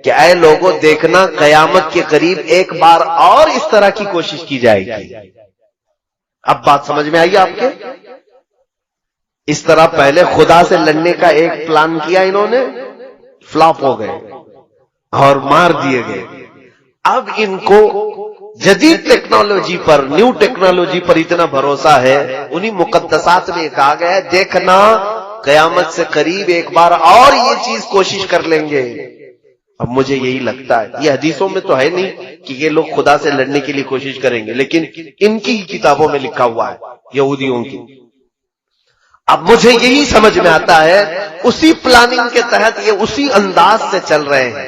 کہ اے لوگوں دیکھنا قیامت کے قریب ایک بار اور اس طرح کی کوشش کی جائے گی۔ اب بات سمجھ میں آئی آپ کے؟ اس طرح پہلے خدا سے لڑنے کا ایک پلان کیا انہوں نے، فلاپ ہو گئے اور مار دیے گئے۔ اب ان کو جدید ٹیکنالوجی پر، نیو ٹیکنالوجی پر اتنا بھروسہ ہے، انہی مقدسات میں کہا گیا ہے دیکھنا قیامت سے قریب ایک بار اور یہ چیز کوشش کر لیں گے۔ اب مجھے یہی لگتا ہے، یہ حدیثوں میں تو ہے نہیں کہ یہ لوگ خدا سے لڑنے کے لیے کوشش کریں گے، لیکن ان کی کتابوں میں لکھا ہوا ہے، یہودیوں کی۔ اب مجھے یہی سمجھ میں آتا ہے اسی پلاننگ کے تحت یہ اسی انداز سے چل رہے ہیں۔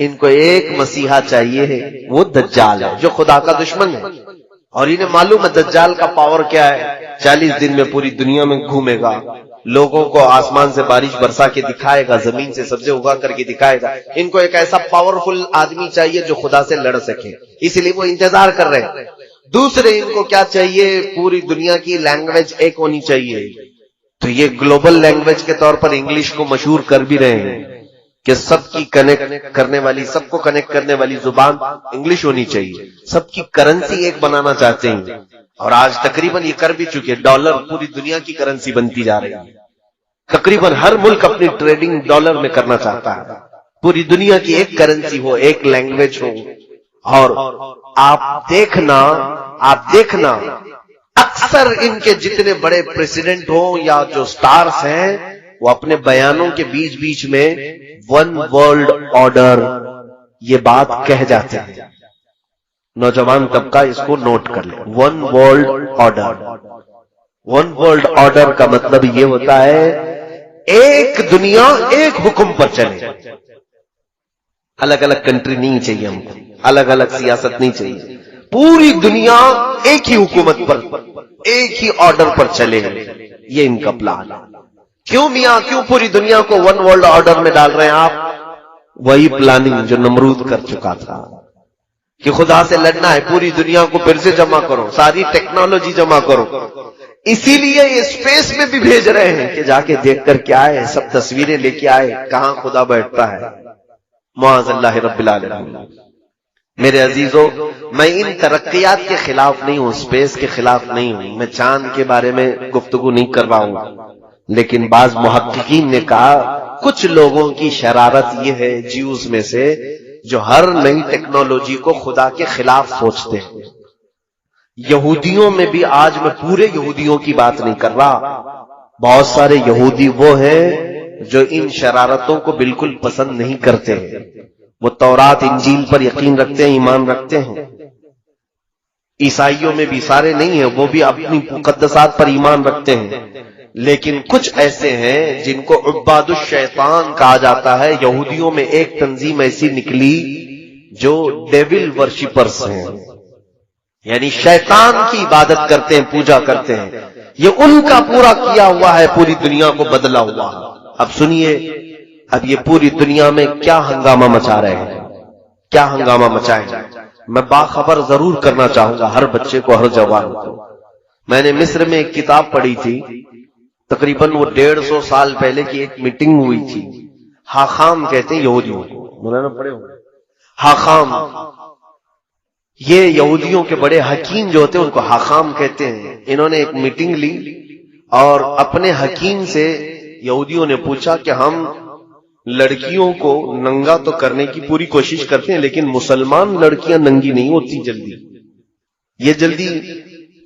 ان کو ایک مسیحا چاہیے ہے، وہ دجال ہے جو خدا کا دشمن ہے، اور انہیں معلوم ہے دجال کا پاور کیا ہے، 40 دن میں پوری دنیا میں گھومے گا، لوگوں کو آسمان سے بارش برسا کے دکھائے گا، زمین سے سبزے اگا کر کے دکھائے گا۔ ان کو ایک ایسا پاورفل آدمی چاہیے جو خدا سے لڑ سکے، اس لیے وہ انتظار کر رہے ہیں۔ دوسرے ان کو کیا چاہیے، پوری دنیا کی لینگویج ایک ہونی چاہیے، تو یہ گلوبل لینگویج کے طور پر انگلش کو مشہور کر بھی رہے ہیں کہ سب کی کنیکٹ کرنے والی، سب کو کنیکٹ کرنے والی زبان انگلش ہونی چاہیے، سب کی کرنسی ایک بنانا چاہتے ہیں، اور آج تقریباً یہ کر بھی چکے، ڈالر پوری دنیا کی کرنسی بنتی جا رہی ہے، تقریباً ہر ملک اپنی ٹریڈنگ ڈالر میں کرنا چاہتا ہے، پوری دنیا کی ایک کرنسی ہو، ایک لینگویج ہو۔ اور آپ دیکھنا اکثر ان کے جتنے بڑے پریزیڈنٹ ہوں یا جو سٹارز ہیں، وہ اپنے بیانوں کے بیچ بیچ میں ون ورلڈ آرڈر یہ بات کہہ جاتے ہیں۔ نوجوان طبقہ اس کو نوٹ کر لے، one world order. One world order کا مطلب یہ ہوتا ہے ایک دنیا ایک حکم پر چلے، الگ الگ کنٹری نہیں چاہیے ہم کو، الگ الگ سیاست نہیں چاہیے، پوری دنیا ایک ہی حکومت پر، ایک ہی آرڈر پر چلے، یہ ان کا پلان ہے۔ کیوں میاں، کیوں پوری دنیا کو ون ورلڈ آرڈر میں ڈال رہے ہیں آپ؟ وہی پلاننگ جو نمرود کر چکا تھا کہ خدا سے لڑنا ہے، پوری دنیا کو پھر سے جمع کرو، ساری ٹیکنالوجی جمع کرو. اسی لیے یہ اسپیس میں بھی بھیج رہے ہیں کہ جا کے دیکھ کر کے آئے، سب تصویریں لے کے آئے کہاں خدا بیٹھتا ہے. معاذ اللہ رب العالمین. میرے عزیزو، میں ان ترقیات کے خلاف نہیں ہوں، اسپیس کے خلاف نہیں ہوں، میں چاند کے بارے میں گفتگو نہیں کر رہا ہوں، لیکن بعض محققین نے کہا کچھ لوگوں کی شرارت یہ ہے جیوز میں سے جو ہر نئی ٹیکنالوجی کو خدا کے خلاف سوچتے ہیں. یہودیوں میں بھی، آج میں پورے یہودیوں کی بات نہیں کر رہا، بہت سارے یہودی وہ ہیں جو ان شرارتوں کو بالکل پسند نہیں کرتے ہیں. وہ تورات انجیل پر یقین رکھتے ہیں، ایمان رکھتے ہیں. عیسائیوں میں بھی سارے نہیں ہیں، وہ بھی اپنی مقدسات پر ایمان رکھتے ہیں. لیکن کچھ ایسے ہیں جن کو عباد الشیطان کہا جاتا ہے. یہودیوں میں ایک تنظیم ایسی نکلی جو ڈیول ورشپرز ہیں، یعنی شیطان کی عبادت کرتے ہیں، پوجا کرتے ہیں. یہ ان کا پورا کیا ہوا ہے، پوری دنیا کو بدلا ہوا ہے. اب سنیے، اب یہ پوری دنیا میں کیا ہنگامہ مچا رہے ہیں، کیا ہنگامہ مچائیں. میں باخبر ضرور کرنا چاہوں گا ہر بچے کو، ہر جوان کو. میں نے مصر میں ایک کتاب پڑھی تھی، تقریباً وہ 150 سال پہلے کی ایک میٹنگ ہوئی تھی. حاخام کہتے ہیں یہودیوں کو، مولانا پڑھے ہوں گے. حاخام، یہ یہودیوں کے بڑے حکیم جو ہوتے ہیں ان کو حاخام کہتے ہیں. انہوں نے ایک میٹنگ لی اور اپنے حکیم سے یہودیوں نے پوچھا کہ ہم لڑکیوں کو ننگا تو کرنے کی پوری کوشش کرتے ہیں، لیکن مسلمان لڑکیاں ننگی نہیں ہوتی جلدی، یہ جلدی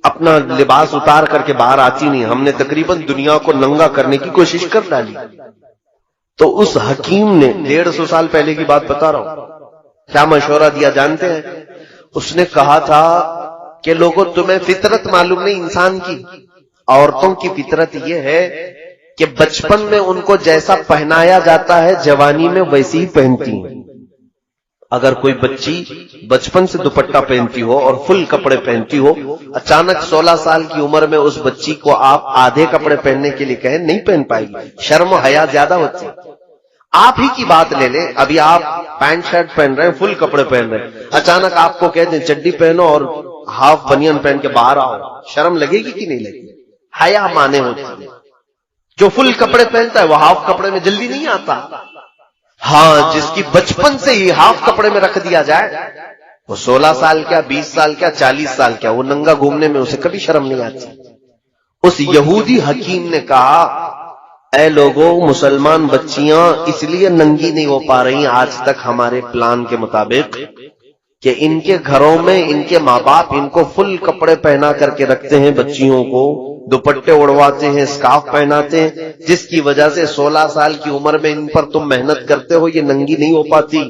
اپنا لباس اتار کر کے باہر آتی نہیں. ہم نے تقریباً دنیا کو ننگا کرنے کی کوشش کر ڈالی. تو اس حکیم نے 150 سال پہلے کی بات بتا رہا ہوں، کیا مشورہ دیا جانتے ہیں؟ اس نے کہا تھا کہ لوگوں، تمہیں فطرت معلوم نہیں انسان کی. عورتوں کی فطرت یہ ہے کہ بچپن میں ان کو جیسا پہنایا جاتا ہے جوانی میں ویسی ہی پہنتی ہیں. اگر کوئی بچی بچپن سے دوپٹہ پہنتی ہو اور فل کپڑے پہنتی ہو، اچانک 16 سال کی عمر میں اس بچی کو آپ آدھے کپڑے پہننے کے لیے کہیں، نہیں پہن پائے گی، شرم و حیا زیادہ ہوتی ہے. آپ ہی کی بات لے لیں، ابھی آپ پینٹ شرٹ پہن رہے ہیں، فل کپڑے پہن رہے ہیں، اچانک آپ کو کہہ دیں چڈی پہنو اور ہاف بنیان پہن کے باہر آؤ، شرم لگے گی کہ نہیں لگے گی؟ حیا مانے ہوتی ہے. جو فل کپڑے پہنتا ہے وہ ہاف کپڑے میں جلدی نہیں آتا. ہاں، جس کی بچپن سے ہی ہاف کپڑے میں رکھ دیا جائے، وہ 16 سال کیا، 20 سال کیا، 40 سال کیا، وہ ننگا گھومنے میں اسے کبھی شرم نہیں آتی. اس یہودی حکیم نے کہا، اے لوگوں، مسلمان بچیاں اس لیے ننگی نہیں ہو پا رہی آج تک ہمارے پلان کے مطابق کہ ان کے گھروں میں ان کے ماں باپ ان کو فل کپڑے پہنا کر کے رکھتے ہیں، بچیوں کو دوپٹے اڑواتے ہیں، اسکارف پہناتے ہیں، جس کی وجہ سے 16 سال کی عمر میں ان پر تم محنت کرتے ہو، یہ ننگی نہیں ہو پاتی.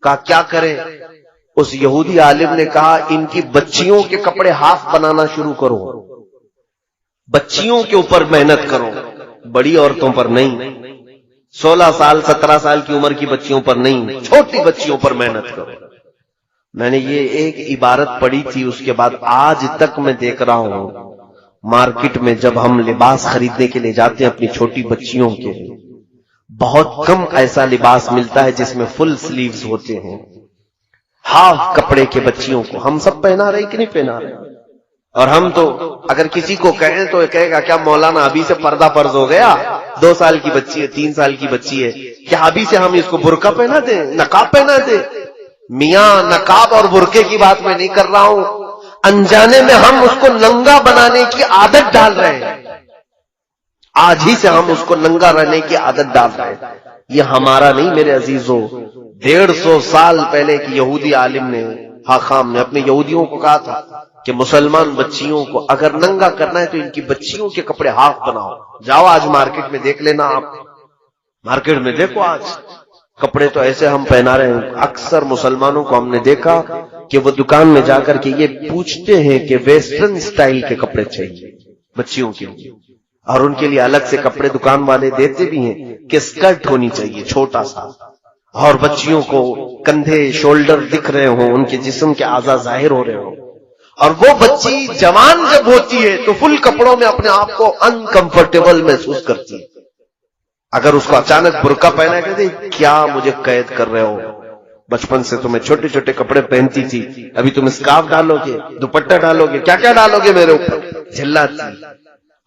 کہا کیا کریں؟ اس یہودی عالم نے کہا، ان کی بچیوں کے کپڑے ہاف بنانا شروع کرو، بچیوں کے اوپر محنت کرو، بڑی عورتوں پر نہیں. 16 سال 17 سال کی عمر کی بچیوں پر نہیں، چھوٹی بچیوں پر محنت کرو. میں نے یہ ایک عبارت پڑھی تھی، اس کے بعد آج تک میں دیکھ رہا ہوں مارکیٹ میں جب ہم لباس خریدنے کے لیے جاتے ہیں اپنی چھوٹی بچیوں کے، بہت کم ایسا لباس ملتا ہے جس میں فل سلیوز ہوتے ہیں. ہاف کپڑے کے بچیوں کو ہم سب پہنا رہے کہ نہیں پہنا رہے؟ اور ہم تو اگر کسی کو کہیں تو یہ کہے گا کیا مولانا ابھی سے پردہ فرض ہو گیا؟ 2 سال کی بچی ہے، 3 سال کی بچی ہے، کیا ابھی سے ہم اس کو برقع پہنا دیں، نقاب پہنا دیں؟ میاں، نقاب اور برقعے کی بات میں نہیں کر رہا ہوں، انجانے میں ہم اس کو ننگا بنانے کی عادت ڈال رہے ہیں. آج ہی سے ہم اس کو ننگا رہنے کی عادت ڈال رہے ہیں. یہ ہمارا نہیں میرے عزیزوں. 150 سال پہلے ایک یہودی عالم نے، حاخام نے، اپنے یہودیوں کو کہا تھا کہ مسلمان بچیوں کو اگر ننگا کرنا ہے تو ان کی بچیوں کے کپڑے ہاف بناؤ. جاؤ آج مارکیٹ میں دیکھ لینا، آپ مارکیٹ میں دیکھو، آج کپڑے تو ایسے ہم پہنا رہے ہیں. اکثر مسلمانوں کو ہم نے دیکھا کہ وہ دکان میں جا کر کے یہ پوچھتے ہیں کہ ویسٹرن سٹائل کے کپڑے چاہیے بچیوں کے لیے، اور ان کے لیے الگ سے کپڑے دکان والے دیتے بھی ہیں کہ اسکرٹ ہونی چاہیے چھوٹا سا، اور بچیوں کو کندھے شولڈر دکھ رہے ہوں، ان کے جسم کے اعضاء ظاہر ہو رہے ہوں. اور وہ بچی جوان جب ہوتی ہے تو فل کپڑوں میں اپنے آپ کو انکمفرٹیبل محسوس کرتی ہے. اگر اس کو اچانک برقع پہنا کہ کیا مجھے قید کر رہے ہو، بچپن سے تمہیں چھوٹے چھوٹے کپڑے پہنتی تھی، ابھی تم اسکارف ڈالو گے، دوپٹہ ڈالو گے، کیا کیا ڈالو گے میرے اوپر، جھلاتی۔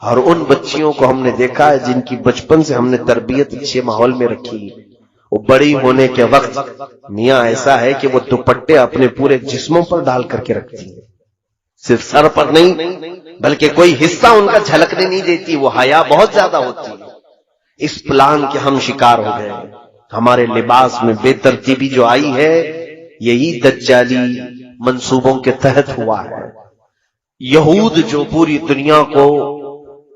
اور ان بچیوں کو ہم نے دیکھا ہے جن کی بچپن سے ہم نے تربیت اچھے ماحول میں رکھی، وہ بڑی ہونے کے وقت میاں ایسا ہے کہ وہ دوپٹے اپنے پورے جسموں پر ڈال کر کے رکھتی ہیں، صرف سر پر نہیں بلکہ کوئی حصہ ان کا جھلکنے نہیں دیتی، وہ حیا بہت زیادہ ہوتی ہے۔ اس پلان کے ہم شکار ہو گئے، ہمارے لباس میں بے ترتیبی جو آئی ہے یہی دجالی منصوبوں کے تحت ہوا ہے۔ یہود جو پوری دنیا کو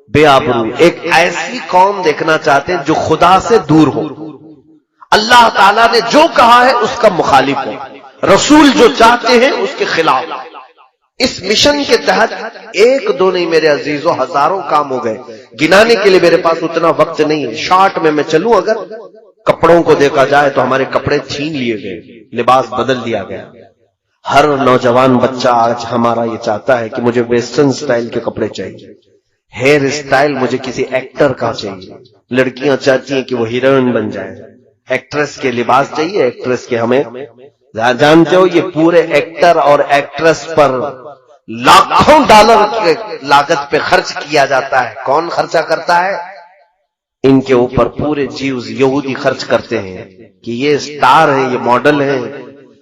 بے آبرو، ایک ایسی قوم دیکھنا چاہتے ہیں جو خدا سے دور ہو، اللہ تعالیٰ نے جو کہا ہے اس کا مخالف ہو، رسول جو چاہتے ہیں اس کے خلاف۔ اس مشن کے تحت ایک دو نہیں میرے عزیزوں، ہزاروں کام ہو گئے، گنانے کے لیے میرے پاس اتنا وقت نہیں ہے۔ شارٹ میں چلوں، اگر کپڑوں کو دیکھا جائے تو ہمارے کپڑے چھین لیے گئے، لباس بدل دیا گیا۔ ہر نوجوان بچہ آج ہمارا یہ چاہتا ہے کہ مجھے ویسٹرن سٹائل کے کپڑے چاہیے، ہیئر سٹائل مجھے کسی ایکٹر کا چاہیے، لڑکیاں چاہتی ہیں کہ وہ ہیروئن بن جائیں، ایکٹریس کے لباس چاہیے، ایکٹریس کے ہمیں جانتے ہو یہ پورے ایکٹر اور ایکٹریس پر لاکھوں ڈالر کی لاگت پہ خرچ کیا جاتا ہے۔ کون خرچہ کرتا ہے؟ ان کے اوپر پورے جیوز یہودی خرچ کرتے ہیں کہ یہ سٹار ہیں، یہ ماڈل ہیں،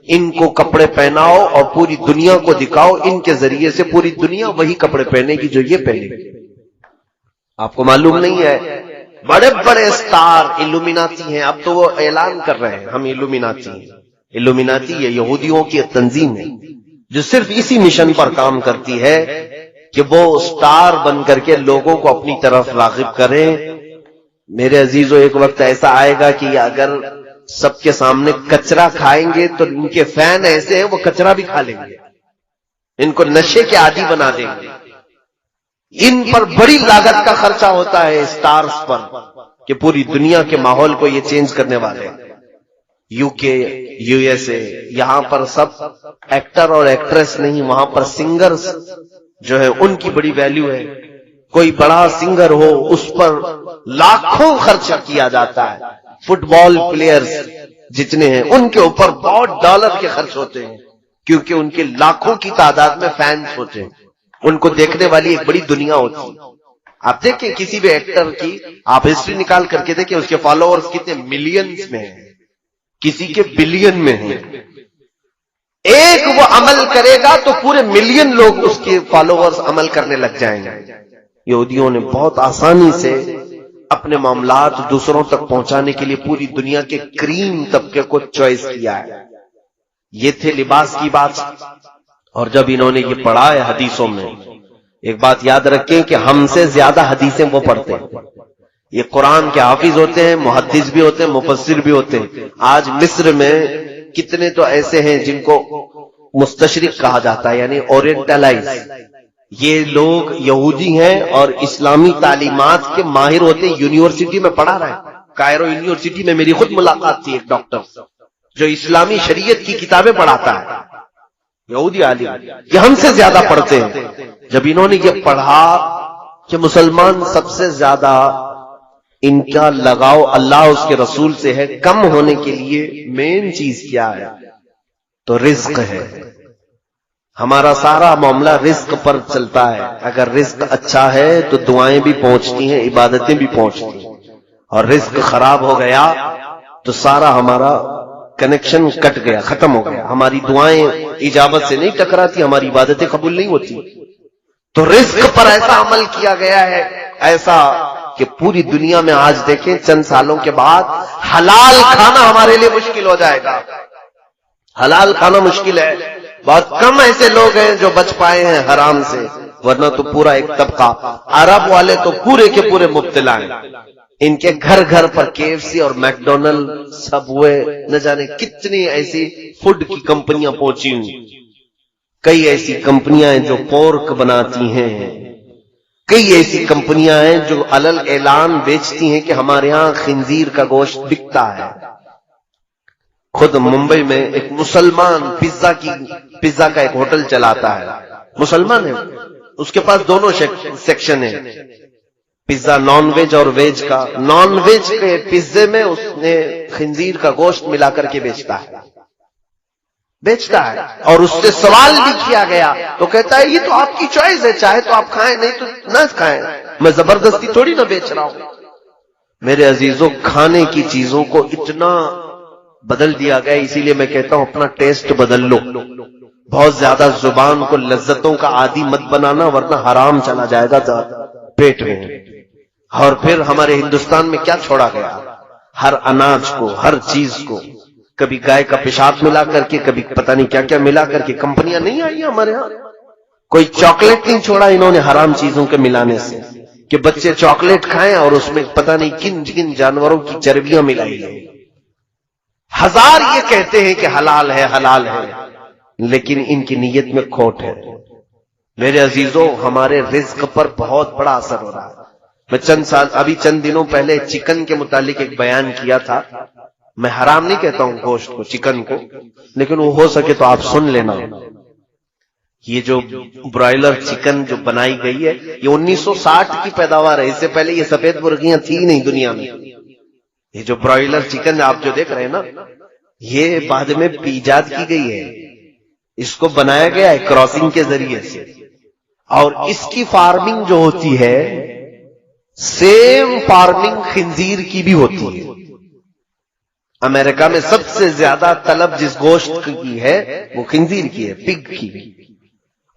ان کو کپڑے پہناؤ اور پوری دنیا کو دکھاؤ، ان کے ذریعے سے پوری دنیا وہی کپڑے پہنے گی جو یہ پہنے گی۔ آپ کو معلوم نہیں ہے بڑے بڑے سٹار ایلومیناتی ہیں، اب تو وہ اعلان کر رہے ہیں ہم ایلومیناتی ہیں۔ ایلومیناتی یہ یہودیوں کی تنظیم ہے جو صرف اسی مشن پر کام کرتی ہے کہ وہ سٹار بن کر کے لوگوں کو اپنی طرف راغب کریں۔ میرے عزیزو، ایک وقت ایسا آئے گا کہ اگر سب کے سامنے کچرا کھائیں گے تو ان کے فین ایسے ہیں وہ کچرا بھی کھا لیں گے، ان کو نشے کے عادی بنا دیں گے۔ ان پر بڑی لاگت کا خرچہ ہوتا ہے سٹارز پر کہ پوری دنیا کے ماحول کو یہ چینج کرنے والے ہیں۔ یو کے، یو ایس اے، یہاں پر سب ایکٹر اور ایکٹریس نہیں، وہاں پر سنگرز جو ہے ان کی بڑی ویلیو ہے۔ کوئی بڑا سنگر ہو اس پر لاکھوں خرچہ کیا جاتا ہے۔ فٹ بال پلیئرز جتنے ہیں ان کے اوپر بہت ڈالر کے خرچ ہوتے ہیں کیونکہ ان کے لاکھوں کی تعداد میں فینس ہوتے ہیں، ان کو دیکھنے والی ایک بڑی دنیا ہوتی ہے۔ آپ دیکھیں کسی بھی ایکٹر کی آپ ہسٹری نکال کر کے دیکھیں، اس کے فالوورز کتنے ملینز میں ہیں، کسی کے بلین میں ہیں۔ ایک وہ عمل کرے گا تو پورے ملین لوگ اس کے فالوورز عمل کرنے لگ جائیں گے۔ یہودیوں نے بہت آسانی سے اپنے معاملات دوسروں تک پہنچانے کے لیے پوری دنیا کے کریم طبقے کو چوائس کیا ہے۔ یہ تھے لباس کی بات، اور جب انہوں نے یہ پڑھا ہے حدیثوں میں، ایک بات یاد رکھیں کہ ہم سے زیادہ حدیثیں وہ پڑھتے ہیں۔ یہ قرآن کے حافظ ہوتے ہیں، محدث بھی ہوتے ہیں، مفسر بھی ہوتے ہیں۔ آج مصر میں کتنے تو ایسے ہیں جن کو مستشرق کہا جاتا ہے، یعنی اورینٹلائز۔ یہ لوگ یہودی ہیں اور اسلامی تعلیمات کے ماہر ہوتے ہیں، یونیورسٹی میں پڑھا رہے ہیں۔ کائرو یونیورسٹی میں میری خود ملاقات تھی ایک ڈاکٹر جو اسلامی شریعت کی کتابیں پڑھاتا ہے، یہودی عالم، یہ ہم سے زیادہ پڑھتے ہیں۔ جب انہوں نے یہ پڑھا کہ مسلمان سب سے زیادہ ان کا لگاؤ اللہ اس کے رسول سے ہے، کم ہونے کے لیے مین چیز کیا ہے تو رزق ہے۔ ہمارا سارا معاملہ رزق پر چلتا ہے، اگر رزق اچھا ہے تو دعائیں بھی پہنچتی ہیں، عبادتیں بھی پہنچتی ہیں، اور رزق خراب ہو گیا تو سارا ہمارا کنیکشن کٹ گیا، ختم ہو گیا، ہماری دعائیں اجابت سے نہیں ٹکراتی، ہماری عبادتیں قبول نہیں ہوتی۔ تو رزق پر ایسا عمل کیا گیا ہے، ایسا کہ پوری دنیا میں آج دیکھیں چند سالوں کے بعد حلال کھانا ہمارے لیے مشکل ہو جائے گا۔ حلال کھانا مشکل ہے، بہت کم ایسے لوگ ہیں جو بچ پائے ہیں حرام سے، ورنہ تو پورا ایک طبقہ، عرب والے تو پورے کے پورے مبتلا ہیں۔ ان کے گھر گھر پر KFC اور میکڈونلڈ، سب ہوئے، نہ جانے کتنی ایسی فوڈ کی کمپنیاں پہنچی ہوئی۔ کئی ایسی کمپنیاں ہیں جو پورک بناتی ہیں، کئی ایسی کمپنیاں ہیں جو علل اعلان بیچتی ہیں کہ ہمارے ہاں خنزیر کا گوشت بکتا ہے۔ خود ممبئی میں ایک مسلمان پیزا کا ایک ہوٹل چلاتا ہے، مسلمان ہے، اس کے پاس دونوں سیکشن ہیں، پیزا نان ویج اور ویج کا۔ نان ویج کے پیزے میں اس نے خنزیر کا گوشت ملا کر کے بیچتا ہے، بیچتا ہے اور اس سے سوال بھی کیا گیا تو کہتا ہے یہ تو آپ کی چوائس ہے، چاہے تو آپ کھائیں نہیں تو نہ کھائیں، میں زبردستی تھوڑی نہ بیچ رہا ہوں۔ میرے عزیزوں، کھانے کی چیزوں کو اتنا بدل دیا گیا، اسی لیے میں کہتا ہوں اپنا ٹیسٹ بدل لو۔ بہت زیادہ زبان کو لذتوں کا عادی مت بنانا، ورنہ حرام چلا جائے گا پیٹ میں۔ اور پھر ہمارے ہندوستان میں کیا چھوڑا گیا؟ ہر اناج کو، ہر چیز کو، کبھی گائے کا پیشاب ملا کر کے، کبھی پتہ نہیں کیا کیا ملا کر کے۔ کمپنیاں نہیں آئی ہمارے ہاں، کوئی چاکلیٹ نہیں چھوڑا انہوں نے حرام چیزوں کے ملانے سے، کہ بچے چاکلیٹ کھائیں اور اس میں پتہ نہیں کن کن جانوروں کی چربیاں ملائی ہیں۔ ہزار یہ کہتے ہیں کہ حلال ہے حلال ہے، لیکن ان کی نیت میں کھوٹ ہے۔ میرے عزیزوں، ہمارے رزق پر بہت بڑا اثر ہو رہا ہے۔ میں چند دنوں پہلے چکن کے متعلق ایک بیان کیا تھا۔ میں حرام نہیں کہتا ہوں گوشت کو، چکن کو، لیکن وہ ہو سکے تو آپ سن لینا۔ یہ جو برائلر چکن جو بنائی گئی ہے، یہ 1960 کی پیداوار ہے، اس سے پہلے یہ سفید مرغیاں تھی نہیں دنیا میں۔ یہ جو برائلر چکن آپ جو دیکھ رہے ہیں نا، یہ بعد میں ایجاد کی گئی ہے، اس کو بنایا گیا ہے کراسنگ کے ذریعے سے، اور اس کی فارمنگ جو ہوتی ہے سیم فارمنگ خنزیر کی بھی ہوتی ہے۔ امریکہ میں سب سے زیادہ طلب جس گوشت کی ہے وہ خنزیر کی ہے، پگ کی،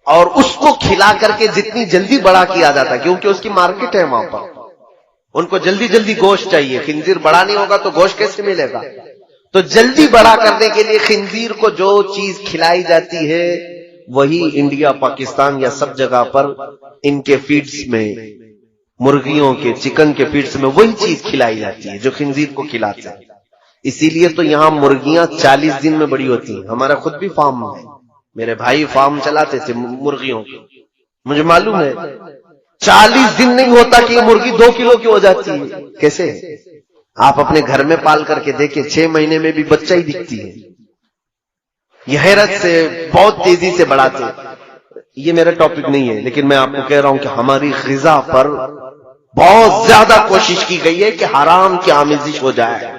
اور اس کو کھلا کر کے جتنی جلدی بڑا کیا جاتا ہے، کیونکہ اس کی مارکیٹ ہے وہاں پر، ان کو جلدی جلدی گوشت چاہیے۔ خنزیر بڑا نہیں ہوگا تو گوشت کیسے ملے گا؟ تو جلدی بڑا کرنے کے لیے خنزیر کو جو چیز کھلائی جاتی ہے وہی انڈیا، پاکستان یا سب جگہ پر ان کے فیڈز میں، مرغیوں کے، چکن کے فیڈز میں وہی چیز کھلائی جاتی ہے جو خنزیر کو کھلاتے ہیں۔ اسی لیے تو یہاں مرغیاں 40 دن میں بڑی ہوتی ہیں۔ ہمارا خود بھی فارم ہے، میرے بھائی فارم چلاتے تھے مرغیوں کے، مجھے معلوم ہے 40 دن نہیں ہوتا کہ یہ مرغی 2 کلو کی ہو جاتی ہے۔ کیسے؟ آپ اپنے گھر میں پال کر کے دیکھیں، 6 مہینے میں بھی بچہ ہی دکھتی ہے۔ یہ حیرت سے بہت تیزی سے بڑھاتے ہیں۔ یہ میرا ٹاپک نہیں ہے، لیکن میں آپ کو کہہ رہا ہوں کہ ہماری غذا پر بہت زیادہ کوشش کی گئی ہے کہ حرام کی آمیزش ہو جائے،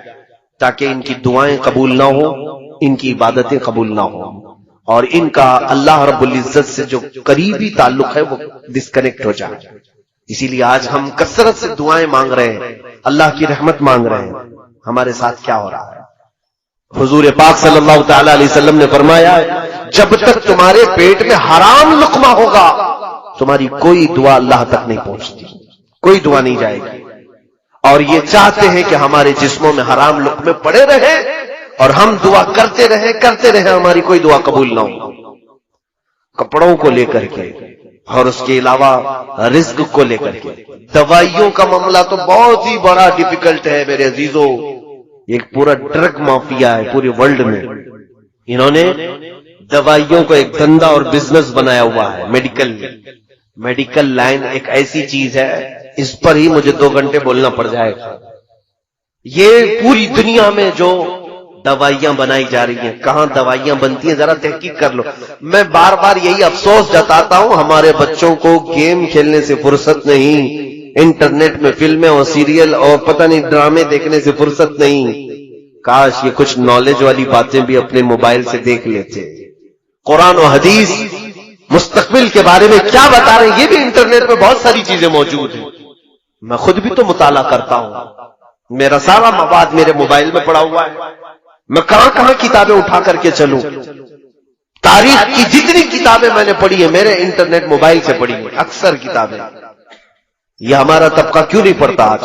تاکہ ان کی دعائیں قبول نہ ہو، ان کی عبادتیں قبول نہ ہو، اور ان کا اللہ رب العزت سے جو قریبی تعلق ہے وہ ڈسکنیکٹ ہو جائے۔ اسی لیے آج ہم کثرت سے دعائیں مانگ رہے ہیں، اللہ کی رحمت مانگ رہے ہیں۔ ہمارے ساتھ کیا ہو رہا ہے؟ حضور پاک صلی اللہ تعالی علیہ وسلم نے فرمایا، جب تک تمہارے پیٹ میں حرام لقمہ ہوگا تمہاری کوئی دعا اللہ تک نہیں پہنچتی، کوئی دعا نہیں جائے گی۔ اور یہ چاہتے ہیں کہ ہمارے جسموں میں حرام لقمے پڑے رہے اور ہم دعا کرتے رہے، ہماری کوئی دعا قبول نہ ہو۔ کپڑوں کو لے کر کے اور اس کے علاوہ رزق کو لے کر کے، دوائیوں کا معاملہ تو بہت ہی بڑا ڈیفیکلٹ ہے میرے عزیزوں۔ ایک پورا ڈرگ مافیا ہے پورے ورلڈ میں، انہوں نے دوائیوں کو ایک دھندا اور بزنس بنایا ہوا ہے۔ میڈیکل لائن ایک ایسی چیز ہے، اس پر ہی مجھے 2 گھنٹے بولنا پڑ جائے گا۔ یہ پوری دنیا میں جو دوائیاں بنائی جا رہی ہیں، کہاں دوائیاں بنتی ہیں ذرا تحقیق کر لو۔ میں بار بار یہی افسوس جتاتا ہوں، ہمارے بچوں کو گیم کھیلنے سے فرصت نہیں، انٹرنیٹ میں فلمیں اور سیریل اور پتہ نہیں ڈرامے دیکھنے سے فرصت نہیں۔ کاش یہ کچھ نالج والی باتیں بھی اپنے موبائل سے دیکھ لیتے۔ قرآن و حدیث مستقبل کے بارے میں کیا بتا رہے ہیں، یہ بھی انٹرنیٹ میں بہت ساری چیزیں موجود ہیں۔ میں خود بھی تو مطالعہ کرتا ہوں، میرا سارا مواد میرے موبائل میں پڑا ہوا ہے۔ میں کہاں کہاں کتابیں اٹھا کر کے چلوں؟ تاریخ کی جتنی کتابیں میں نے پڑھی ہیں میرے انٹرنیٹ موبائل سے پڑھی ہیں، اکثر کتابیں۔ یہ ہمارا طبقہ کیوں نہیں پڑھتا آج؟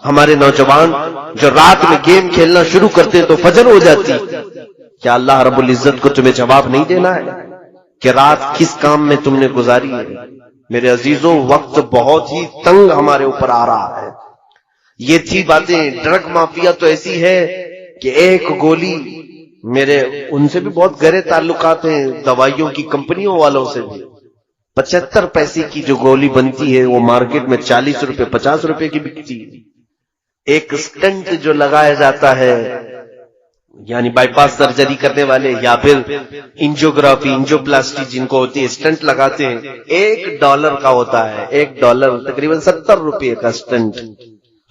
ہمارے نوجوان جو رات میں گیم کھیلنا شروع کرتے تو فجر ہو جاتی۔ کیا اللہ رب العزت کو تمہیں جواب نہیں دینا ہے کہ رات کس کام میں تم نے گزاری ہے؟ میرے عزیزوں، وقت بہت ہی تنگ ہمارے اوپر آ رہا ہے۔ یہ تھی باتیں۔ ڈرگ مافیا تو ایسی ہے کہ ایک گولی، میرے ان سے بھی بہت گہرے تعلقات ہیں، دوائیوں کی کمپنیوں والوں سے بھی۔ 75 پیسے کی جو گولی بنتی ہے وہ مارکیٹ میں 40 روپے 50 روپے کی بکتی ہے۔ ایک سٹنٹ جو لگایا جاتا ہے، یعنی بائی پاس سرجری کرنے والے یا پھر انجیوگرافی، انجیوپلاسٹی جن کو ہوتی ہے، سٹنٹ لگاتے ہیں، $1 کا ہوتا ہے۔ $1 تقریباً 70 روپے کا سٹنٹ،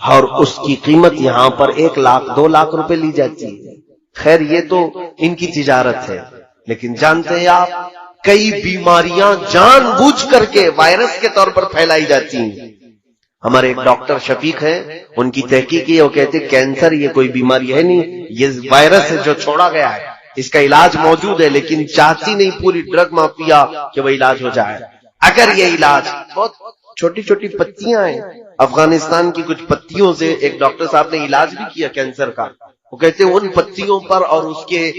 اور اس کی قیمت یہاں پر 1 لاکھ 2 لاکھ روپے لی جاتی ہے۔ خیر یہ تو ان کی تجارت ہے، لیکن جانتے ہیں آپ کئی بیماریاں جان بوجھ کر کے وائرس کے طور پر پھیلائی جاتی ہیں. ہمارے ایک ڈاکٹر شفیق ہیں, ان کی تحقیق ہے, وہ کہتے ہیں کینسر یہ کوئی بیماری ہے نہیں, یہ وائرس ہے جو چھوڑا گیا ہے, اس کا علاج موجود ہے, لیکن چاہتی نہیں پوری ڈرگ مافیا کہ وہ علاج ہو جائے. اگر یہ علاج بہت چھوٹی چھوٹی پتیاں ہیں, افغانستان کی کچھ پتیوں سے ایک ڈاکٹر صاحب نے علاج بھی کیا کینسر کا, وہ کہتے ہیں ان پتیوں پر اور اس کے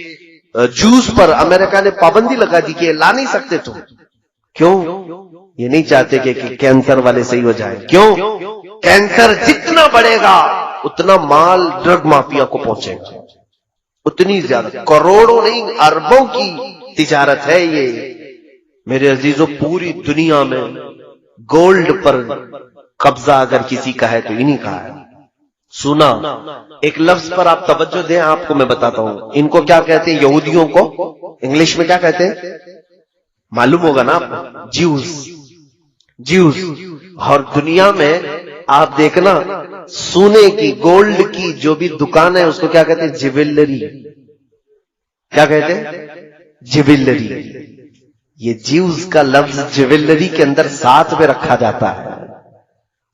جوس پر امریکہ نے پابندی لگا دی کہ لا نہیں سکتے تم. کیوں؟ یہ نہیں چاہتے کہ کینسر والے صحیح ہو جائیں. کیوں؟ کینسر جتنا بڑھے گا اتنا مال ڈرگ مافیا کو پہنچے گا, اتنی زیادہ, کروڑوں نہیں اربوں کی تجارت ہے یہ. میرے عزیزوں, پوری دنیا میں گولڈ پر قبضہ اگر کسی کا ہے تو انہی کا ہے. سنا ایک لفظ پر آپ توجہ دیں, آپ کو میں بتاتا ہوں. ان کو کیا کہتے ہیں یہودیوں کو, انگلش میں کیا کہتے ہیں معلوم ہوگا نا آپ کو, جیوز. اور دنیا میں آپ دیکھنا سونے کی گولڈ کی جو بھی دکان ہے اس کو کیا کہتے ہیں جیولری. کیا کہتے ہیں جیولری. یہ جیوز کا لفظ جیولری کے اندر ساتھ میں رکھا جاتا ہے.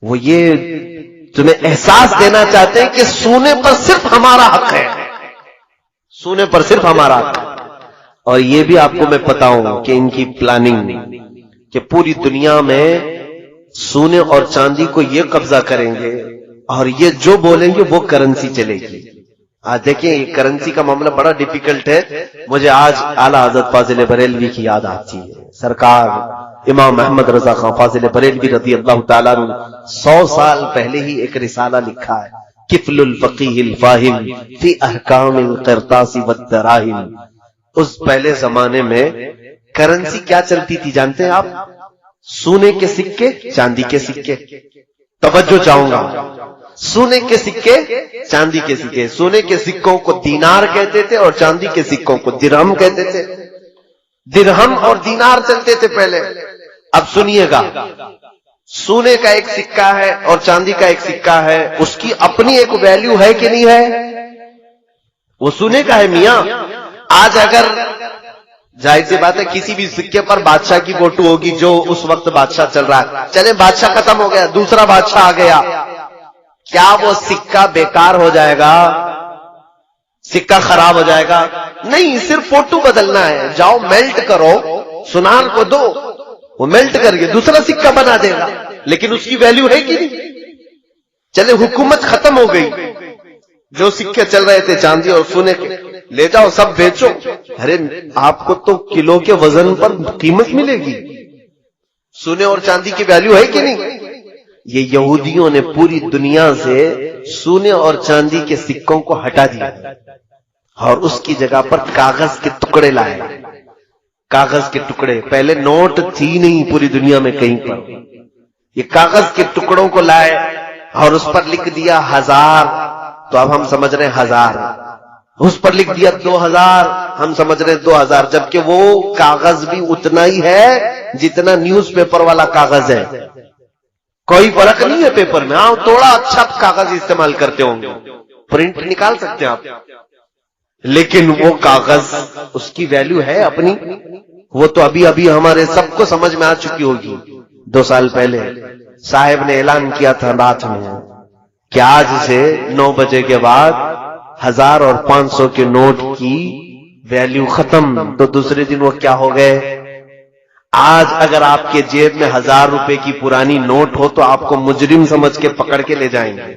وہ یہ تمہیں احساس دینا چاہتے ہیں کہ سونے پر صرف ہمارا حق ہے, سونے پر صرف ہمارا حق ہے. اور یہ بھی آپ کو میں بتاؤں کہ ان کی پلاننگ کہ پوری دنیا میں سونے اور چاندی کو یہ قبضہ کریں گے اور یہ جو بولیں گے وہ کرنسی چلے گی. آج دیکھیں یہ کرنسی کا معاملہ بڑا ڈیفیکلٹ ہے. مجھے آج اعلیٰ حضرت فاضل بریلوی کی یاد آتی ہے. سرکار امام محمد رضا خان فاضل بریلوی رضی اللہ تعالیٰ عنہ 100 سال پہلے ہی ایک رسالہ لکھا ہے, کفل الفقیہ الفاہم فی احکام القرطاس والدراہم. اس پہلے زمانے میں کرنسی کیا چلتی تھی جانتے ہیں آپ؟ سونے کے سکے, چاندی کے سکے. توجہ چاہوں گا, سونے کے سکے, چاندی کے سکے. سونے کے سکوں کو دینار کہتے تھے اور چاندی کے سکوں کو درہم کہتے تھے. درہم اور دینار چلتے تھے پہلے. اب سنیے گا, سونے کا ایک سکہ ہے اور چاندی کا ایک سکہ ہے, اس کی اپنی ایک ویلیو ہے کہ نہیں ہے؟ وہ سونے کا ہے میاں. آج اگر ظاہر سی بات ہے کسی بھی سکے پر بادشاہ کی فوٹو ہوگی جو اس وقت بادشاہ چل رہا ہے, چلے بادشاہ ختم ہو گیا, دوسرا بادشاہ آ گیا, کیا وہ سکہ بیکار ہو جائے گا؟ سکہ خراب ہو جائے گا؟ نہیں, صرف فوٹو بدلنا ہے. جاؤ میلٹ کرو, سنان کو دو, وہ میلٹ کر کے دوسرا سکہ بنا دے گا, لیکن اس کی ویلیو ہے کہ نہیں؟ چلے حکومت ختم ہو گئی, جو سکے چل رہے تھے چاندی اور سونے کے, لے جاؤ سب بیچو. ارے آپ کو تو کلو کے وزن پر قیمت ملے گی. سونے اور چاندی کی ویلیو ہے کہ نہیں؟ یہ یہودیوں نے پوری دنیا سے سونے اور چاندی کے سکوں کو ہٹا دیا اور اس کی جگہ پر کاغذ کے ٹکڑے لائے. کاغذ کے ٹکڑے, پہلے نوٹ تھی نہیں پوری دنیا میں کہیں پر. یہ کاغذ کے ٹکڑوں کو لائے اور اس پر لکھ دیا 1000, تو اب ہم سمجھ رہے ہیں 1000. اس پر لکھ دیا 2000, ہم سمجھ رہے ہیں 2000, جبکہ وہ کاغذ بھی اتنا ہی ہے جتنا نیوز پیپر والا کاغذ ہے. کوئی فرق نہیں ہے پیپر میں. ہاں تھوڑا اچھا کاغذ استعمال کرتے ہوں گے, پرنٹ نکال سکتے ہیں آپ, لیکن وہ کاغذ اس کی ویلیو ہے اپنی. وہ تو ابھی ابھی ہمارے سب کو سمجھ میں آ چکی ہوگی. 2 سال پہلے صاحب نے اعلان کیا تھا رات میں کہ آج سے 9 بجے کے بعد 1000 اور 500 کے نوٹ کی ویلیو ختم. تو دوسرے دن وہ کیا ہو گئے؟ آج اگر آپ کے جیب میں 1000 روپے کی پرانی نوٹ ہو تو آپ کو مجرم سمجھ کے پکڑ کے لے جائیں گے.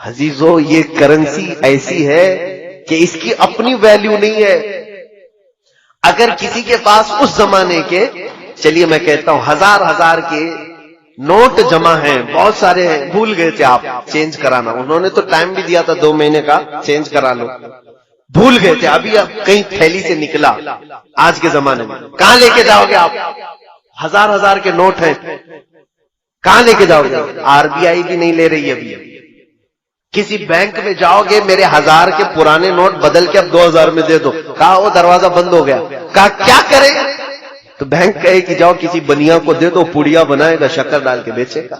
عزیزو, یہ کرنسی ایسی ہے کہ اس کی اپنی ویلیو نہیں ہے. اگر کسی کے پاس اس زمانے کے, چلیے میں کہتا ہوں 1000 کے نوٹ جمع ہیں, بہت سارے ہیں, بھول گئے تھے آپ چینج کرانا, انہوں نے تو ٹائم بھی دیا تھا 2 مہینے کا, چینج کرا لو, بھول گئے تھے, ابھی اب کہیں تھیلی سے نکلا. آج کے زمانے میں کہاں لے کے جاؤ گے آپ؟ 1000 کے نوٹ ہیں, کہاں لے کے جاؤ گے؟ RBI بھی نہیں لے رہی ابھی. کسی بینک میں جاؤ گے, میرے 1000 کے پرانے نوٹ بدل کے اب 2000 میں دے دو, کہا وہ دروازہ بند ہو گیا. کہا کیا کرے؟ تو بینک کہے کہ جاؤ کسی بنیا کو دے دو, پوڑیا بنائے گا, شکر ڈال کے بیچے گا.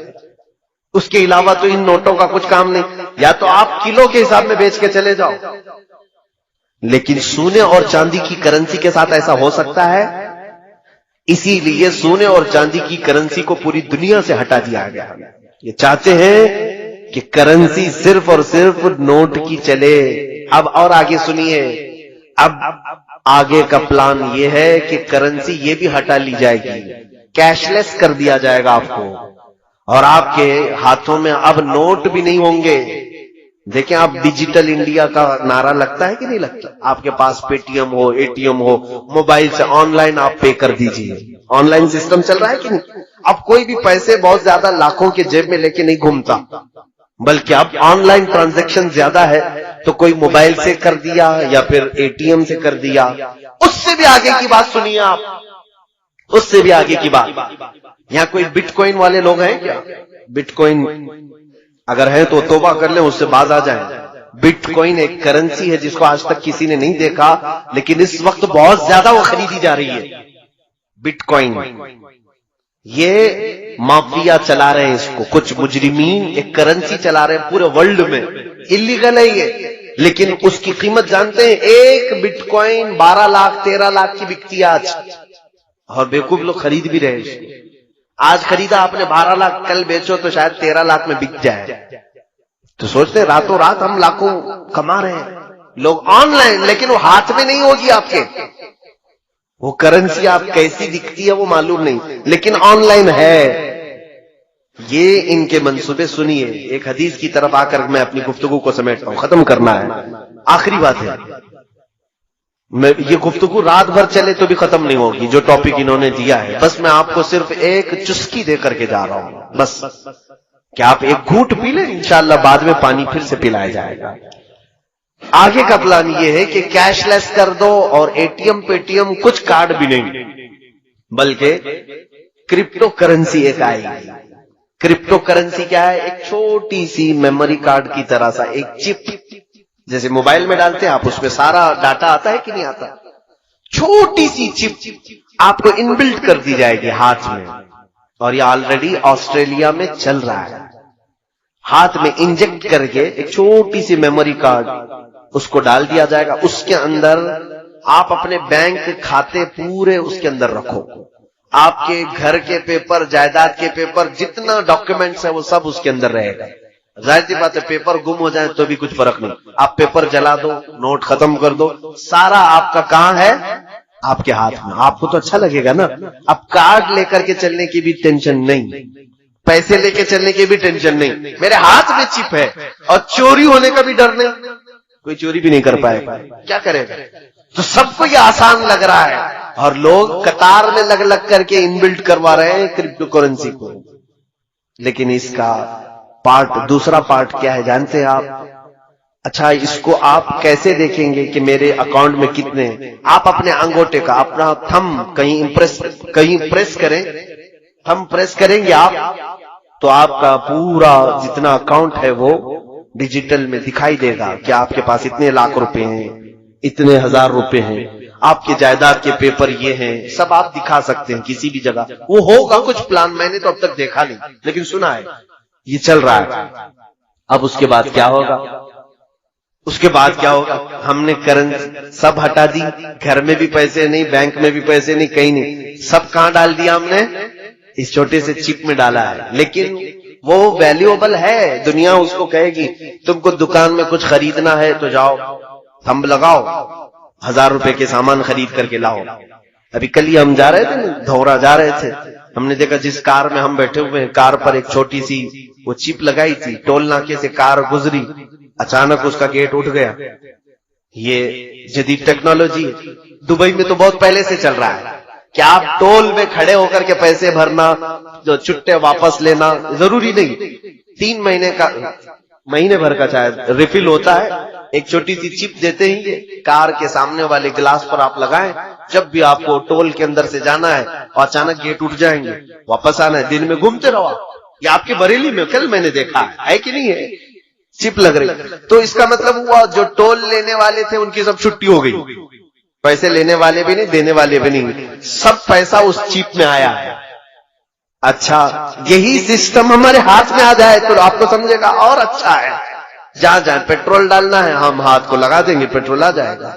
اس کے علاوہ تو ان نوٹوں کا کچھ کام نہیں. یا تو آپ کلو کے حساب میں بیچ کے چلے جاؤ, لیکن سونے اور چاندی کی کرنسی کے ساتھ ایسا ہو سکتا ہے؟ اسی لیے سونے اور چاندی کی کرنسی کو پوری دنیا سے ہٹا دیا گیا. یہ چاہتے ہیں کہ کرنسی صرف اور صرف نوٹ کی چلے. اب اور آگے سنیے، اب آگے کا پلان یہ ہے کہ کرنسی یہ بھی ہٹا لی جائے گی، کیش لیس کر دیا جائے گا آپ کو، اور آپ کے ہاتھوں میں اب نوٹ بھی نہیں ہوں گے. دیکھیں آپ ڈیجیٹل انڈیا کا نعرہ لگتا ہے کہ نہیں لگتا؟ آپ کے پاس پے ٹی ایم ہو، اے ٹی ایم ہو، موبائل سے آن لائن آپ پے کر دیجئے. آن لائن سسٹم چل رہا ہے کہ نہیں؟ اب کوئی بھی پیسے بہت زیادہ لاکھوں کے جیب میں لے کے نہیں گھومتا، بلکہ اب آن لائن ٹرانزیکشن زیادہ ہے تو کوئی موبائل سے کر دیا یا پھر اے ٹی ایم سے کر دیا. اس سے بھی آگے کی بات سنیے آپ، اس سے بھی آگے کی بات. یہاں کوئی بٹ کوئن والے لوگ ہیں کیا؟ بٹ کوئن اگر ہے تو توبہ کر لیں، اس سے باز آ جائیں. بٹ کوئن ایک کرنسی ہے جس کو آج تک کسی نے نہیں دیکھا، لیکن اس وقت بہت زیادہ وہ خریدی جا رہی ہے. بٹ کوئن یہ مافیا چلا رہے ہیں اس کو، کچھ مجرمین ایک کرنسی چلا رہے ہیں پورے ورلڈ میں. اللیگل ہے یہ، لیکن اس کی قیمت جانتے ہیں؟ ایک بٹ کوئن 12 لاکھ 13 لاکھ کی بکتی ہے آج، اور بیوقوف لوگ خرید بھی رہے ہیں. آج خریدا آپ نے 12 لاکھ، کل بیچو تو شاید 13 لاکھ میں بک جائے. تو سوچتے راتوں رات ہم لاکھوں کما رہے ہیں لوگ آن لائن، لیکن وہ ہاتھ میں نہیں ہوگی آپ کے. وہ کرنسی آپ کیسی دکھتی ہے وہ معلوم نہیں، لیکن آن لائن ہے. یہ ان کے منصوبے سنیے. ایک حدیث کی طرف آ کر میں اپنی گفتگو کو سمیٹتا ہوں، ختم کرنا ہے، آخری بات ہے. یہ گفتگو رات بھر چلے تو بھی ختم نہیں ہوگی جو ٹاپک انہوں نے دیا ہے. بس میں آپ کو صرف ایک چسکی دے کر کے جا رہا ہوں، بس کہ آپ ایک گھونٹ پی لیں، انشاءاللہ بعد میں پانی پھر سے پلایا جائے گا. آگے کا پلان یہ ہے کہ کیش لیس کر دو، اور A T M Paytm کچھ کارڈ بھی نہیں، بلکہ کرپٹو کرنسی ایک آئے گی. کرپٹو کرنسی کیا ہے؟ ایک چھوٹی سی میموری کارڈ کی طرح سا ایک چپ، جیسے موبائل میں ڈالتے ہیں آپ، اس میں سارا ڈاٹا آتا ہے کہ نہیں آتا؟ چھوٹی سی چپ آپ کو انبلٹ کر دی جائے گی ہاتھ میں، اور یہ آلریڈی آسٹریلیا میں چل رہا ہے. ہاتھ میں انجیکٹ کر کے ایک چھوٹی سی میموری کارڈ اس کو ڈال دیا جائے گا. اس کے اندر آپ اپنے بینک کھاتے پورے اس کے اندر رکھو، آپ کے گھر کے پیپر، جائیداد کے پیپر، جتنا ڈاکیومنٹس ہے وہ سب اس کے اندر رہے گا. ظاہر سی بات ہے پیپر گم ہو جائیں تو بھی کچھ فرق نہیں، آپ پیپر جلا دو، نوٹ ختم کر دو، سارا آپ کا کہاں ہے؟ آپ کے ہاتھ میں. آپ کو تو اچھا لگے گا نا. اب کارڈ لے کر کے چلنے کی بھی ٹینشن نہیں، پیسے لے کے چلنے کی بھی ٹینشن نہیں، میرے ہاتھ میں چپ ہے، اور چوری ہونے کا بھی ڈر نہیں، کوئی چوری بھی نہیں کر پائے گا. کیا کرے گا؟ تو سب کو یہ آسان لگ رہا ہے، اور لوگ قطار میں لگ لگ کر کے انبلٹ کروا رہے ہیں کرپٹو کرنسی کو. لیکن اس کا دوسرا پارٹ کیا ہے جانتے ہیں آپ؟ اچھا اس کو آپ کیسے دیکھیں گے کہ میرے اکاؤنٹ میں کتنے؟ آپ اپنے انگوٹے کا اپنا تھم کہیں پریس کریں، تھم پریس کریں گے آپ تو آپ کا پورا جتنا اکاؤنٹ ہے وہ ڈیجیٹل میں دکھائی دے گا کہ آپ کے پاس اتنے لاکھ روپے ہیں، اتنے ہزار روپے ہیں، آپ کے جائیداد کے پیپر یہ ہیں، سب آپ دکھا سکتے ہیں کسی بھی جگہ. وہ ہوگا کچھ پلان، میں نے تو اب تک دیکھا نہیں لیکن سنا ہے یہ چل رہا ہے. اب اس کے بعد کیا ہوگا؟ اس کے بعد کیا ہوگا؟ ہم نے کرنسی سب ہٹا دی، گھر میں بھی پیسے نہیں، بینک میں بھی پیسے نہیں، کہیں نہیں، سب کہاں ڈال دیا ہم نے؟ اس چھوٹے سے چپ میں ڈالا ہے. لیکن وہ ویلیوبل ہے، دنیا اس کو کہے گی تم کو دکان میں کچھ خریدنا ہے تو جاؤ تھمب لگاؤ، 1000 روپے کے سامان خرید کر کے لاؤ. ابھی کل ہی ہم جا رہے تھے، دھورا جا رہے تھے، ہم نے دیکھا جس کار میں ہم بیٹھے ہوئے ہیں کار پر ایک چھوٹی سی وہ چپ لگائی تھی، ٹول ناکے سے کار گزری، اچانک اس کا گیٹ اٹھ گیا. یہ جدید ٹیکنالوجی دبئی میں تو بہت پہلے سے چل رہا ہے کہ آپ ٹول میں کھڑے ہو کر کے پیسے بھرنا، جو چھٹے واپس لینا ضروری نہیں. 3 مہینے بھر کا شاید ریفل ہوتا ہے، ایک چھوٹی سی چپ دیتے ہی کار کے سامنے والے گلاس پر آپ لگائیں، جب بھی آپ کو ٹول کے اندر سے جانا ہے اور اچانک گیٹ اٹھ جائیں گے، واپس آنا ہے، دن میں گھومتے رہو. یہ آپ کے بریلی میں کل میں نے دیکھا ہے کہ نہیں ہے، چپ لگ رہی. تو اس کا مطلب ہوا جو ٹول لینے والے تھے ان کی سب چھٹی ہو گئی، پیسے لینے والے بھی نہیں، دینے والے بھی نہیں، سب پیسہ اس چپ میں آیا ہے. اچھا یہی سسٹم ہمارے ہاتھ میں آ جائے تو آپ کو سمجھے گا اور اچھا ہے. جہاں جہاں پیٹرول ڈالنا ہے ہم ہاتھ کو لگا دیں گے، پیٹرول آ جائے گا.